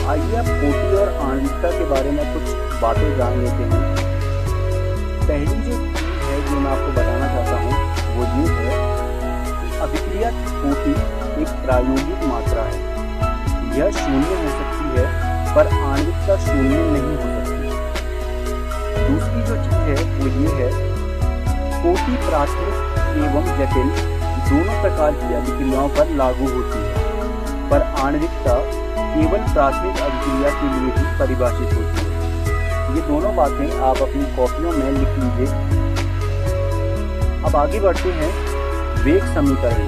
आइए अब कोटि और आणविकता के बारे में कुछ बातें जान लेते हैं। पहली जो चीज़ है जो मैं आपको बताना चाहता हूँ वो ये है कि अभिक्रिया की कोटि एक प्रायोगिक मात्रा है। यह शून्य हो सकती है पर आणविकता शून्य नहीं हो सकती। दूसरी जो चीज़ है वो ये है कोटि प्राथमिक एवं जटिल दोनों प्रकार की अभिक्रियाओं पर लागू होती है, पर आणविकता केवल प्राथमिक अभिक्रिया के लिए ही परिभाषित होती है। ये दोनों बातें आप अपनी कॉपियों में लिख लीजिए। अब आगे बढ़ते हैं वेग समीकरण।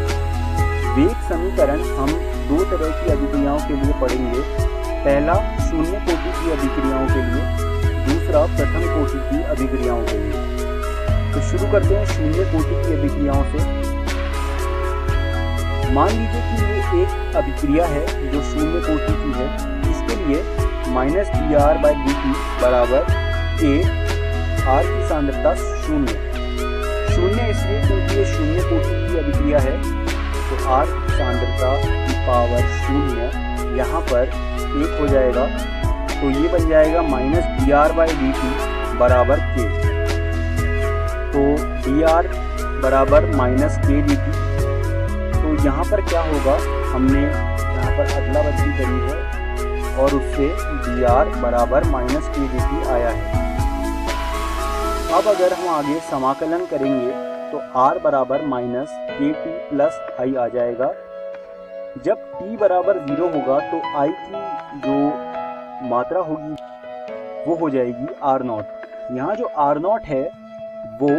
वेग समीकरण हम दो तरह की अभिक्रियाओं के लिए पढ़ेंगे। पहला शून्य कोटि की अभिक्रियाओं के लिए, दूसरा प्रथम कोटि की अभिक्रियाओं के लिए। तो शुरू करते हैं शून्य कोटि की अभिक्रियाओं से। मान लीजिए कि ये एक अभिक्रिया है जो शून्य कोटि की है। इसके लिए -dr/dt बराबर A, R की सांद्रता शून्य इसलिए क्योंकि ये शून्य कोटि की अभिक्रिया है, तो R की सांद्रता की पावर शून्य यहाँ पर 1 हो जाएगा। तो ये बन जाएगा -dr/dt बराबर K। तो dr बराबर -kdt। तो यहाँ पर क्या होगा, हमने यहाँ पर अदला बदली करी है और उससे dr बराबर -kdt आया है। अब अगर हम आगे समाकलन करेंगे तो r बराबर -kt + i आ जाएगा। जब t बराबर 0 होगा तो I की जो मात्रा होगी वो हो जाएगी R0। यहाँ जो R0 है वो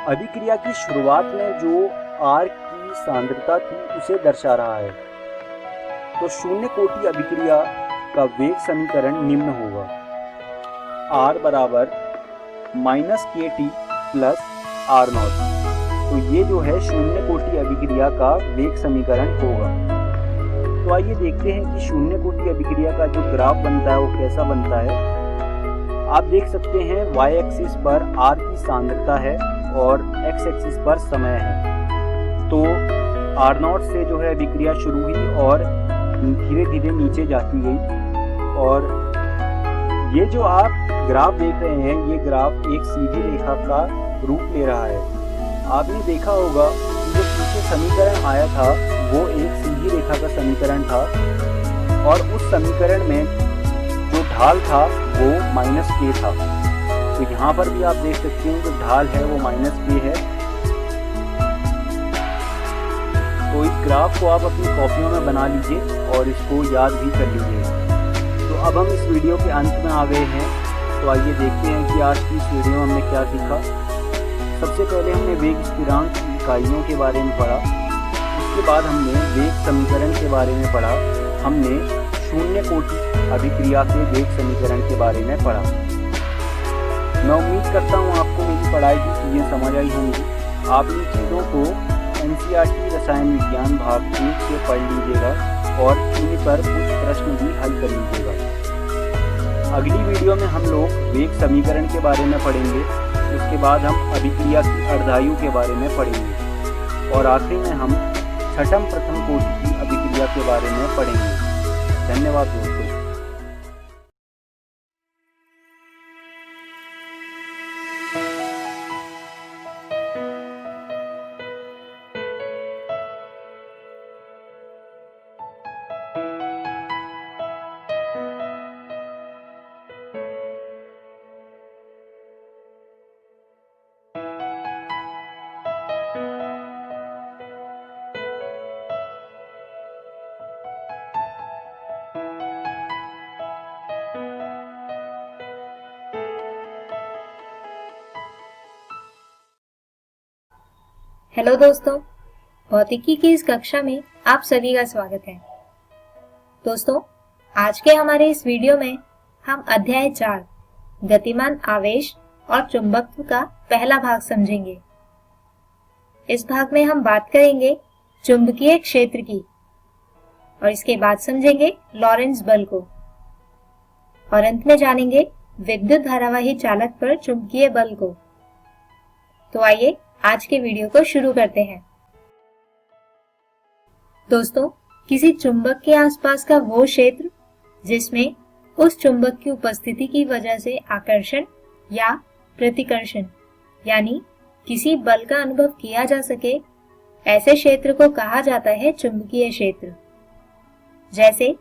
अभिक्रिया की शुरुआत में जो R की सांद्रता थी उसे दर्शा रहा है। तो शून्य कोटि अभिक्रिया का वेग समीकरण निम्न होगा, R बराबर -kT प्लस R0। तो ये जो है शून्य कोटि अभिक्रिया का वेग समीकरण होगा। तो आइए देखते हैं कि शून्य कोटि अभिक्रिया का जो ग्राफ बनता है वो कैसा बनता है। आप देख सकते हैं y एक्सिस पर R की सांद्रता है और x एक्सिस पर समय है। तो R0 से जो है अभिक्रिया शुरू हुई और धीरे धीरे नीचे जाती गई। और ये जो आप ग्राफ देख रहे हैं ये ग्राफ एक सीधी रेखा का रूप ले रहा है। आपने देखा होगा कि जो पीछे समीकरण आया था वो एक सीधी रेखा का समीकरण था और उस समीकरण में जो ढाल था वो -k था। तो यहाँ पर भी आप देख सकते हैं जो ढाल है वो -k है। तो इस ग्राफ को आप अपनी कॉपियों में बना लीजिए और इसको याद भी कर लीजिए। तो अब हम इस वीडियो के अंत में आ गए हैं। तो आइए देखते हैं कि आज की इस वीडियो में हमने क्या सीखा। सबसे पहले हमने वेग स्थिरांक की इकाइयों के बारे में पढ़ा। उसके बाद हमने वेग समीकरण के बारे में पढ़ा। हमने शून्य कोटि अभिक्रिया के वेग समीकरण के बारे में पढ़ा। मैं उम्मीद करता हूँ आपको मेरी पढ़ाई की चीज़ें समझ आई होंगी। आप इन चीज़ों को NCERT रसायन विज्ञान भाग 1 से पढ़ लीजिएगा और इन पर कुछ प्रश्न भी हल कर लीजिएगा। अगली वीडियो में हम लोग वेग समीकरण के बारे में पढ़ेंगे। उसके बाद हम अभिक्रिया की अर्धायु के बारे में पढ़ेंगे और आखिरी में हम छठम प्रथम कोटि की अभिक्रिया के बारे में पढ़ेंगे। धन्यवाद दोस्तों।
हेलो दोस्तों, भौतिकी की इस कक्षा में आप सभी का स्वागत है। दोस्तों, आज के हमारे इस वीडियो में हम अध्याय 4 गतिमान आवेश और चुंबकत्व का पहला भाग समझेंगे। इस भाग में हम बात करेंगे चुंबकीय क्षेत्र की और इसके बाद समझेंगे लॉरेंट्ज बल को और अंत में जानेंगे विद्युत धारावाही चालक पर चुंबकीय बल को। तो आइए आज के वीडियो को शुरू करते हैं। दोस्तों, किसी चुंबक के आसपास का वो क्षेत्र जिसमें उस चुंबक की उपस्थिति की वजह से आकर्षण या प्रतिकर्षण यानी किसी बल का अनुभव किया जा सके, ऐसे क्षेत्र को कहा जाता है चुंबकीय क्षेत्र। जैसे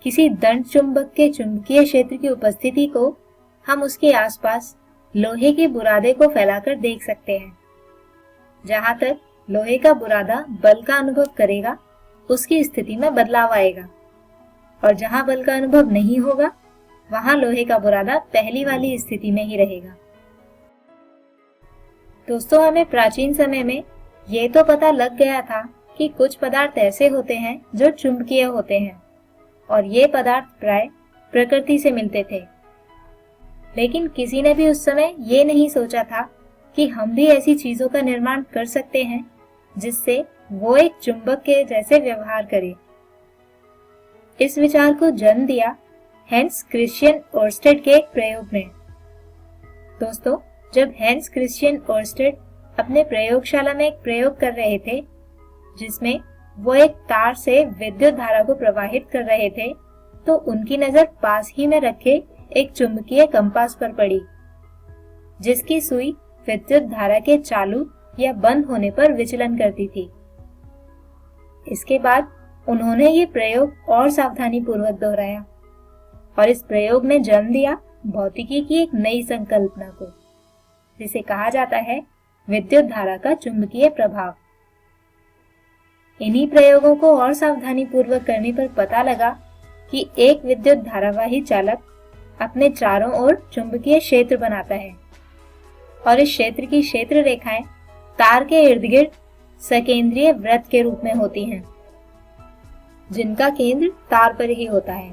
किसी दंड चुंबक के चुंबकीय क्षेत्र की उपस्थिति को हम उसके आसपास लोहे के बुरादे को फैलाकर देख सकते हैं। जहां तक लोहे का बुरादा बल का अनुभव करेगा उसकी स्थिति में बदलाव आएगा और जहां बल का अनुभव नहीं होगा वहां लोहे का बुरादा पहली वाली स्थिति में ही रहेगा। दोस्तों, हमें प्राचीन समय में ये तो पता लग गया था कि कुछ पदार्थ ऐसे होते हैं जो चुंबकीय होते हैं और ये पदार्थ प्राय प्रकृति से मिलते थे, लेकिन किसी ने भी उस समय ये नहीं सोचा था कि हम भी ऐसी चीजों का निर्माण कर सकते हैं जिससे वो एक चुंबक के जैसे व्यवहार करे। इस विचार को जन्म दिया हैंस क्रिश्चियन ओर्स्टेड के एक प्रयोग ने। दोस्तों, जब हैंस क्रिश्चियन ओर्स्टेड अपने प्रयोगशाला में एक प्रयोग कर रहे थे जिसमें वो एक तार से विद्युत धारा को प्रवाहित कर रहे थे, तो उनकी नजर पास ही में रखे एक चुंबकीय कंपास पर पड़ी जिसकी सुई विद्युत धारा के चालू या बंद होने पर विचलन करती थी। इसके बाद उन्होंने ये प्रयोग और सावधानी पूर्वक दोहराया और इस प्रयोग ने जन्म दिया भौतिकी की एक नई संकल्पना को, जिसे कहा जाता है विद्युत धारा का चुंबकीय प्रभाव। इन्हीं प्रयोगों को और सावधानी पूर्वक करने पर पता लगा कि एक विद्युत धारावाही चालक अपने चारों ओर चुंबकीय क्षेत्र बनाता है और इस क्षेत्र की क्षेत्र रेखाएं तार के इर्द गिर्द सकेंद्रीय वृत्त के रूप में होती हैं, जिनका केंद्र तार पर ही होता है।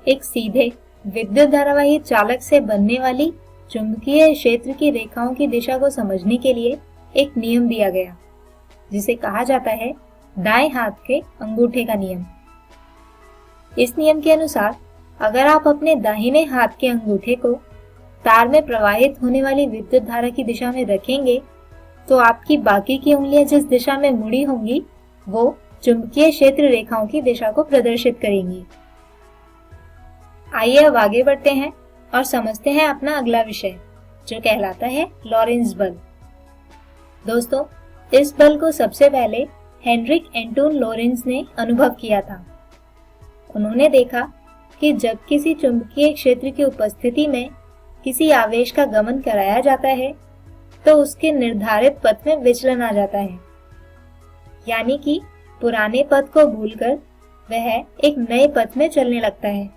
एक सीधे विद्युत धारावाही चालक से बनने वाली चुंबकीय क्षेत्र की रेखाओं की दिशा को समझने के लिए एक नियम दिया गया, जिसे कहा जाता है दाएं हाथ के अंगूठे का नियम। इस नियम के अनुसार अगर आप अपने दाहिने हाथ के अंगूठे को तार में प्रवाहित होने वाली विद्युत धारा की दिशा में रखेंगे तो आपकी बाकी की उंगलियां जिस दिशा में मुड़ी होंगी वो चुंबकीय क्षेत्र रेखाओं की दिशा को प्रदर्शित करेंगी। आइए अब आगे बढ़ते हैं और समझते हैं अपना अगला विषय, जो कहलाता है लॉरेंज बल। दोस्तों, इस बल को सबसे पहले हेनरिक एंटोन लॉरेंज ने अनुभव किया था। उन्होंने देखा कि जब किसी चुंबकीय क्षेत्र की उपस्थिति में किसी आवेश का गमन कराया जाता है तो उसके निर्धारित पथ में विचलन आ जाता है, यानी कि पुराने पथ को भूलकर वह एक नए पथ में चलने लगता है।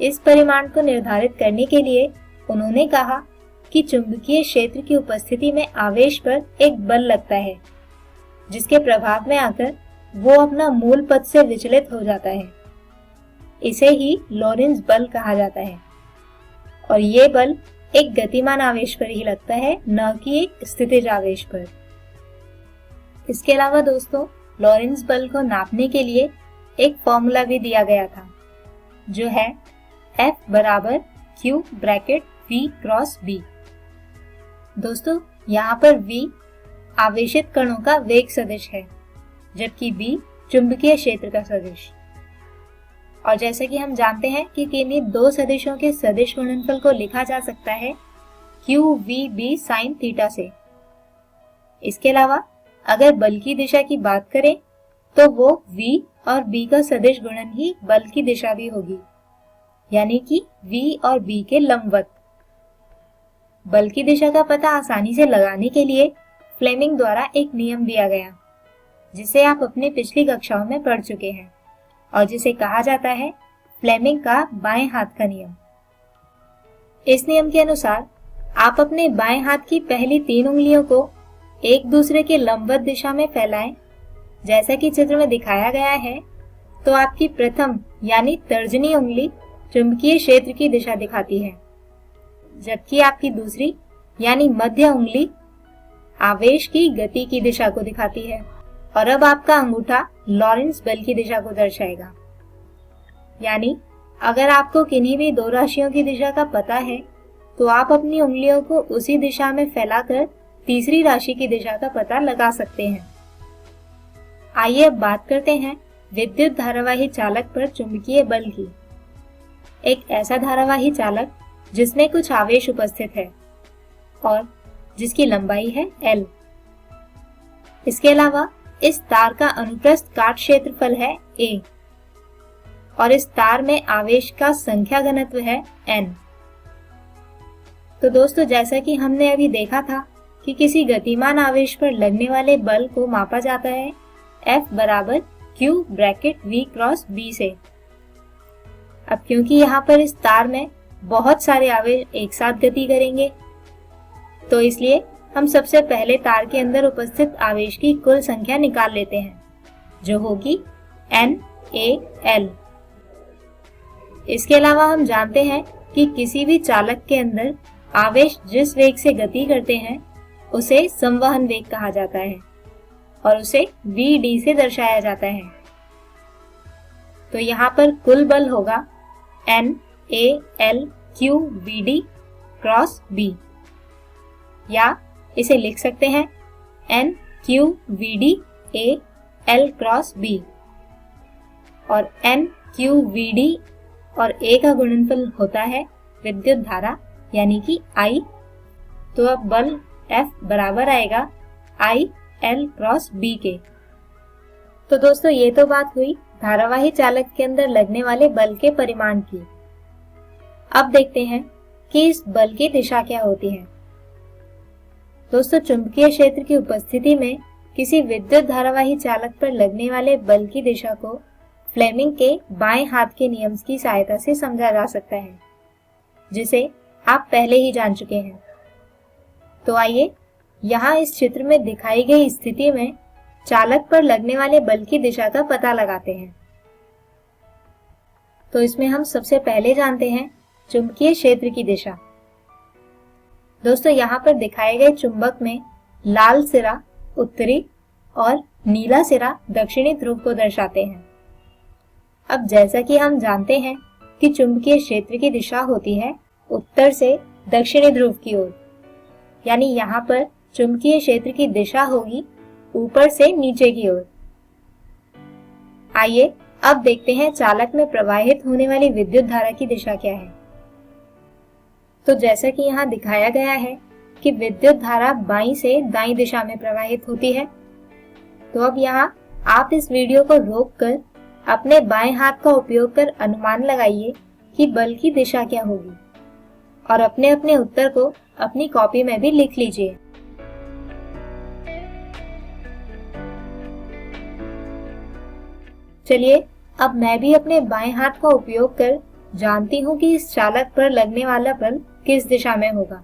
इस परिमाण को निर्धारित करने के लिए उन्होंने कहा कि चुंबकीय क्षेत्र की उपस्थिति में आवेश पर एक बल लगता है, जिसके प्रभाव में आकर वो अपना मूल पथ से विचलित हो जाता है। इसे ही लॉरेंज बल कहा जाता है और ये बल एक गतिमान आवेश पर ही लगता है, न कि एक स्थितिज आवेश पर। इसके अलावा दोस्तों, लॉरेंज बल को नापने के लिए एक फॉर्मूला भी दिया गया था, जो है F बराबर Q bracket V cross B। दोस्तों, यहाँ पर V आवेशित कणों का वेग सदिश है, जबकि B चुंबकीय क्षेत्र का सदिश। और जैसे कि हम जानते हैं कि किन्हीं दो सदिशों के सदिश गुणनफल को लिखा जा सकता है QVB sin थीटा से। इसके अलावा अगर बल की दिशा की बात करें तो वो V और B का सदिश गुणन ही बल की दिशा भी होगी, यानी कि V और B के लंबवत। बल की दिशा का पता आसानी से लगाने के लिए फ्लेमिंग द्वारा एक नियम दिया गया, जिसे आप अपनी पिछली कक्षाओं में पढ़ चुके हैं और जिसे कहा जाता है फ्लेमिंग का बाएं हाथ का नियम। इस नियम के अनुसार आप अपने बाएं हाथ की पहली 3 उंगलियों को एक दूसरे के लंबवत दिशा में फैलाएं, जैसा कि चित्र में दिखाया गया है, तो आपकी प्रथम यानी तर्जनी उंगली चुंबकीय क्षेत्र की दिशा दिखाती है, जबकि आपकी दूसरी यानी मध्य उंगली आवेश की गति की दिशा को दिखाती है। और अब आपका अंगूठा लॉरेंज बल की दिशा को दर्शाएगा। यानी अगर आपको किन्हीं भी दो राशियों की दिशा का पता है तो आप अपनी उंगलियों को उसी दिशा में फैलाकर तीसरी राशि की दिशा का पता लगा सकते हैं। आइए अब बात करते हैं विद्युत धारावाही चालक पर चुंबकीय बल की। एक ऐसा धारावाही चालक जिसमें कुछ आवेश उपस्थित है और जिसकी लंबाई है L। इसके अलावा इस तार का अनुप्रस्थ काट क्षेत्रफल है A और इस तार में आवेश का संख्या घनत्व है N। तो दोस्तों, जैसा कि हमने अभी देखा था कि किसी गतिमान आवेश पर लगने वाले बल को मापा जाता है F बराबर Q bracket V cross B से। अब क्योंकि यहाँ पर इस तार में बहुत सारे आवेश एक साथ गति करेंगे, तो इसलिए हम सबसे पहले तार के अंदर उपस्थित आवेश की कुल संख्या निकाल लेते हैं, जो होगी NaL। इसके अलावा हम जानते हैं कि किसी भी चालक के अंदर आवेश जिस वेग से गति करते हैं उसे संवहन वेग कहा जाता है और उसे Vd से दर्शाया जाता है। तो यहाँ पर कुल बल होगा NaLQVd क्रॉस B, या इसे लिख सकते हैं NQVD AL क्रॉस B। और NQVD और A का गुणनफल होता है विद्युत धारा यानी कि I। तो अब बल F बराबर आएगा IL क्रॉस B के। तो दोस्तों, ये तो बात हुई धारावाही चालक के अंदर लगने वाले बल के परिमाण की। अब देखते हैं कि इस बल की दिशा क्या होती है। दोस्तों, चुंबकीय क्षेत्र की उपस्थिति में किसी विद्युत धारावाही चालक पर लगने वाले बल की दिशा को फ्लेमिंग के बाएं हाथ के नियम की सहायता से समझा जा सकता है, जिसे आप पहले ही जान चुके हैं। तो आइए यहाँ इस चित्र में दिखाई गई स्थिति में चालक पर लगने वाले बल की दिशा का पता लगाते हैं। तो इसमें हम सबसे पहले जानते हैं चुंबकीय क्षेत्र की दिशा। दोस्तों, यहाँ पर दिखाए गए चुंबक में लाल सिरा उत्तरी और नीला सिरा दक्षिणी ध्रुव को दर्शाते हैं। अब जैसा कि हम जानते हैं कि चुंबकीय क्षेत्र की दिशा होती है उत्तर से दक्षिणी ध्रुव की ओर, यानी यहाँ पर चुंबकीय क्षेत्र की दिशा होगी ऊपर से नीचे की ओर। आइए अब देखते हैं चालक में प्रवाहित होने वाली विद्युत धारा की दिशा क्या है। तो जैसा कि यहाँ दिखाया गया है कि विद्युत धारा बाईं से दाईं दिशा में प्रवाहित होती है। तो अब यहाँ आप इस वीडियो को रोककर अपने बाएं हाथ का उपयोग कर अनुमान लगाइए कि बल की दिशा क्या होगी और अपने अपने उत्तर को अपनी कॉपी में भी लिख लीजिए। चलिए अब मैं भी अपने बाएं हाथ का उपयोग कर जानती हूँ कि इस चालक पर लगने वाला बल किस दिशा में होगा।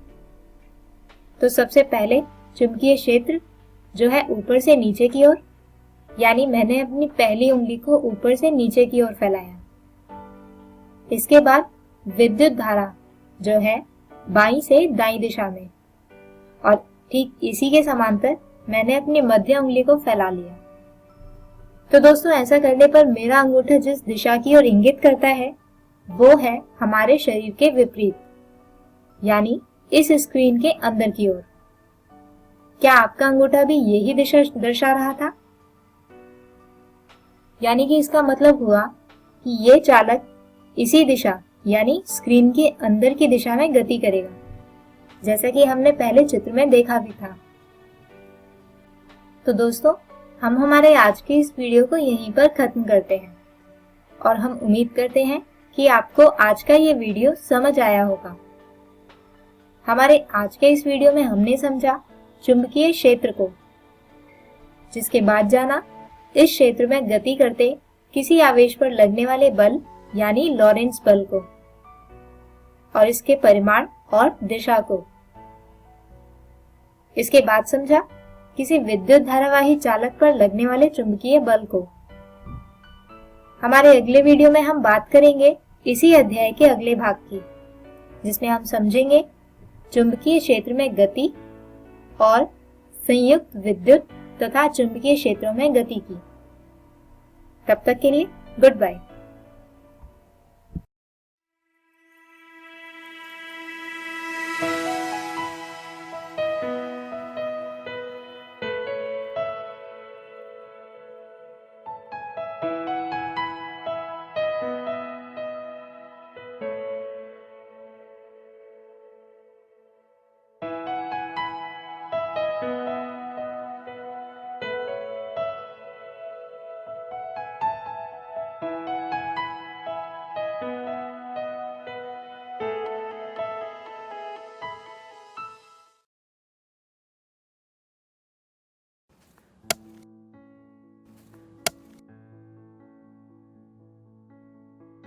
तो सबसे पहले चुंबकीय क्षेत्र जो है ऊपर से नीचे की ओर, यानी मैंने अपनी पहली उंगली को ऊपर से नीचे की ओर फैलाया। इसके बाद विद्युत धारा जो है बाईं से दाईं दिशा में, और ठीक इसी के समांतर मैंने अपनी मध्य उंगली को फैला लिया। तो दोस्तों, ऐसा करने पर मेरा अंगूठा जिस दिशा की ओर इंगित करता है वो है हमारे शरीर के विपरीत, यानी इस स्क्रीन के अंदर की ओर। क्या आपका अंगूठा भी यही दिशा दर्शा रहा था? यानी कि इसका मतलब हुआ कि ये चालक इसी दिशा यानी स्क्रीन के अंदर की दिशा में गति करेगा, जैसा कि हमने पहले चित्र में देखा भी था। तो दोस्तों, हम हमारे आज के इस वीडियो को यहीं पर खत्म करते हैं और हम उम्मीद करते हैं कि आपको आज का ये वीडियो समझ आया होगा। हमारे आज के इस वीडियो में हमने समझा चुंबकीय क्षेत्र को, जिसके बाद जाना इस क्षेत्र में गति करते किसी आवेश पर लगने वाले बल यानी लॉरेंट्ज बल को, और इसके परिमाण और दिशा को। इसके बाद समझा किसी विद्युत धारावाही चालक पर लगने वाले चुंबकीय बल को। हमारे अगले वीडियो में हम बात करेंगे इसी अध्याय के अगले भाग की, जिसमें हम समझेंगे चुंबकीय क्षेत्र में गति और संयुक्त विद्युत तथा चुंबकीय क्षेत्रों में गति की। तब तक के लिए गुड बाय।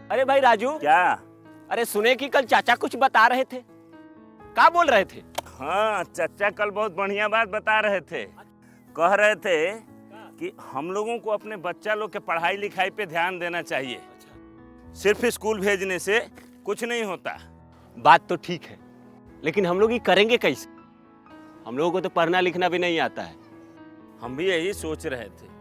अरे भाई राजू,
क्या?
अरे सुने कि कल चाचा कुछ बता रहे थे। क्या बोल रहे थे?
हाँ, चाचा कल बहुत बढ़िया बात बता रहे थे। कह रहे थे कि हम लोगों को अपने बच्चा लोग के पढ़ाई लिखाई पे ध्यान देना चाहिए। सिर्फ स्कूल भेजने से कुछ नहीं होता।
बात तो ठीक है, लेकिन हम लोग ये करेंगे कैसे? हम लोगों को तो पढ़ना लिखना भी नहीं आता है।
हम भी यही सोच रहे थे।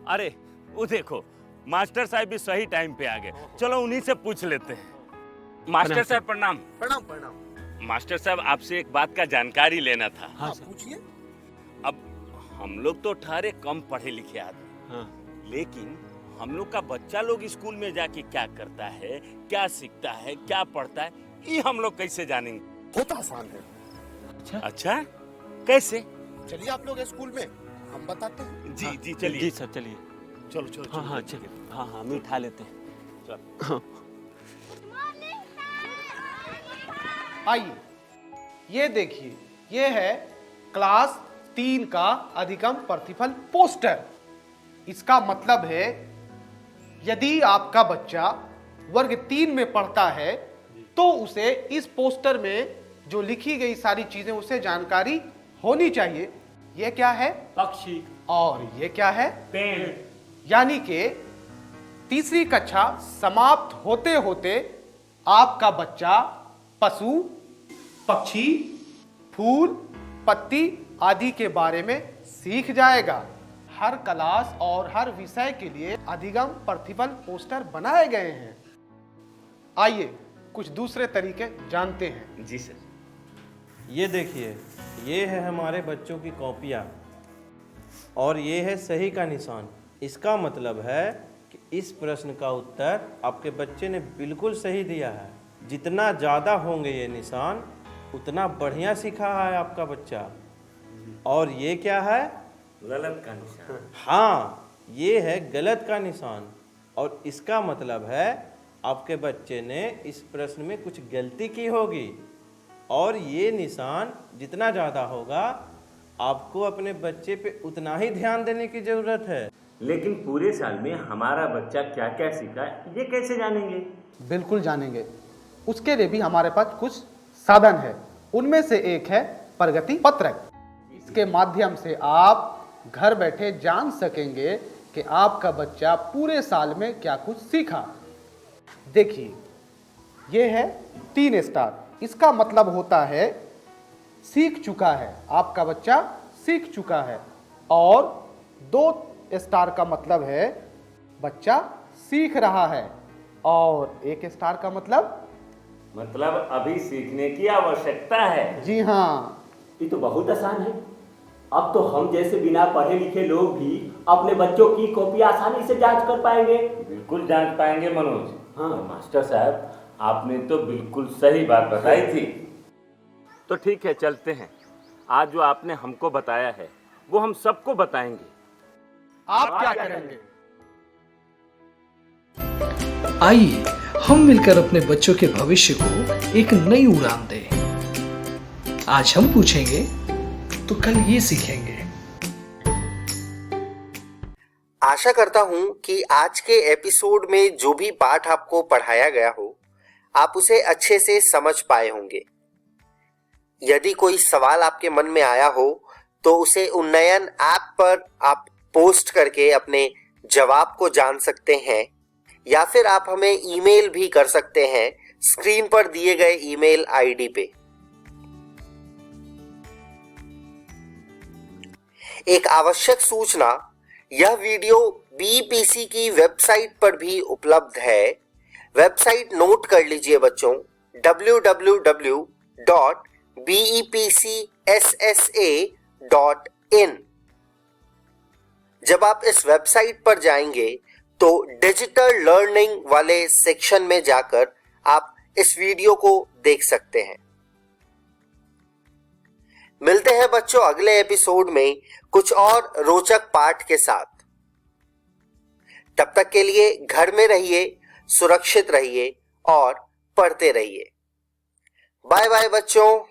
अरे वो देखो, मास्टर साहब भी सही टाइम पे आ गए। चलो उन्हीं से पूछ लेते हैं। मास्टर साहब प्रणाम।
प्रणाम प्रणाम।
मास्टर साहब, आपसे एक बात का जानकारी लेना था।
हाँ
पूछिए।
अब हम लोग तो ठहरे कम पढ़े लिखे आदमी,
हाँ।
लेकिन हम लोग का बच्चा लोग स्कूल में जाके क्या करता है, क्या सीखता है, क्या पढ़ता है, ये हम लोग कैसे जानेंगे?
बहुत आसान है।
अच्छा, कैसे?
चलिए आप लोग स्कूल में, हम बताते हैं।
जी जी चलिए।
जी सर, चलिए।
चलो चलो
हाँ हाँ चलिए। हाँ हाँ, मीठा लेते हैं।
आइए, ये देखिए, ये है क्लास 3 का अधिगम प्रतिफल पोस्टर। इसका मतलब है यदि आपका बच्चा वर्ग 3 में पढ़ता है तो उसे इस पोस्टर में जो लिखी गई सारी चीजें उसे जानकारी होनी चाहिए। ये क्या है?
पक्षी।
और ये क्या है?
पेड़।
यानी कि तीसरी कक्षा समाप्त होते होते आपका बच्चा पशु, पक्षी, फूल, पत्ती आदि के बारे में सीख जाएगा। हर क्लास और हर विषय के लिए अधिगम प्रतिफल पोस्टर बनाए गए हैं। आइए कुछ दूसरे तरीके जानते हैं।
जी सर।
ये देखिए, ये है हमारे बच्चों की कॉपियाँ और ये है सही का निशान। इसका मतलब है कि इस प्रश्न का उत्तर आपके बच्चे ने बिल्कुल सही दिया है। जितना ज़्यादा होंगे ये निशान उतना बढ़िया सीखा है आपका बच्चा। और ये क्या है?
गलत का निशान।
हाँ, ये है गलत का निशान और इसका मतलब है आपके बच्चे ने इस प्रश्न में कुछ गलती की होगी। और ये निशान जितना ज़्यादा होगा आपको अपने बच्चे पे उतना ही ध्यान देने की ज़रूरत है।
लेकिन पूरे साल में हमारा बच्चा क्या क्या सीखा ये कैसे जानेंगे?
बिल्कुल जानेंगे। उसके लिए भी हमारे पास कुछ साधन है। उनमें से एक है प्रगति पत्रक। इसके माध्यम से आप घर बैठे जान सकेंगे कि आपका बच्चा पूरे साल में क्या कुछ सीखा। देखिए, ये है 3 स्टार। इसका मतलब होता है सीख चुका है, आपका बच्चा सीख चुका है। और 2 स्टार का मतलब है बच्चा सीख रहा है। और 1 स्टार का मतलब
अभी सीखने की आवश्यकता है।
जी हाँ।
ये तो बहुत आसान है। अब तो हम जैसे बिना पढ़े लिखे लोग भी अपने बच्चों की कॉपी आसानी से जांच कर पाएंगे।
बिल्कुल जांच पाएंगे मनोज।
हाँ।
मास्टर साहब, आपने तो बिल्कुल सही बात बताई थी। तो ठीक है, चलते हैं। आज जो आपने हमको बताया है वो हम सबको बताएंगे।
आप क्या करेंगे?
आइए हम मिलकर अपने बच्चों के भविष्य को एक नई उड़ान दें। आज हम पूछेंगे तो कल ये सीखेंगे।
आशा करता हूं कि आज के एपिसोड में जो भी पाठ आपको पढ़ाया गया हो आप उसे अच्छे से समझ पाए होंगे। यदि कोई सवाल आपके मन में आया हो तो उसे उन्नयन ऐप पर आप पोस्ट करके अपने जवाब को जान सकते हैं, या फिर आप हमें ईमेल भी कर सकते हैं स्क्रीन पर दिए गए ईमेल आईडी पे। एक आवश्यक सूचना, यह वीडियो बीईपीसी की वेबसाइट पर भी उपलब्ध है। वेबसाइट नोट कर लीजिए बच्चों, www.bepcssa.in। जब आप इस वेबसाइट पर जाएंगे तो डिजिटल लर्निंग वाले सेक्शन में जाकर आप इस वीडियो को देख सकते हैं। मिलते हैं बच्चों अगले एपिसोड में कुछ और रोचक पाठ के साथ। तब तक के लिए घर में रहिए, सुरक्षित रहिए और पढ़ते रहिए। बाय बाय बच्चों।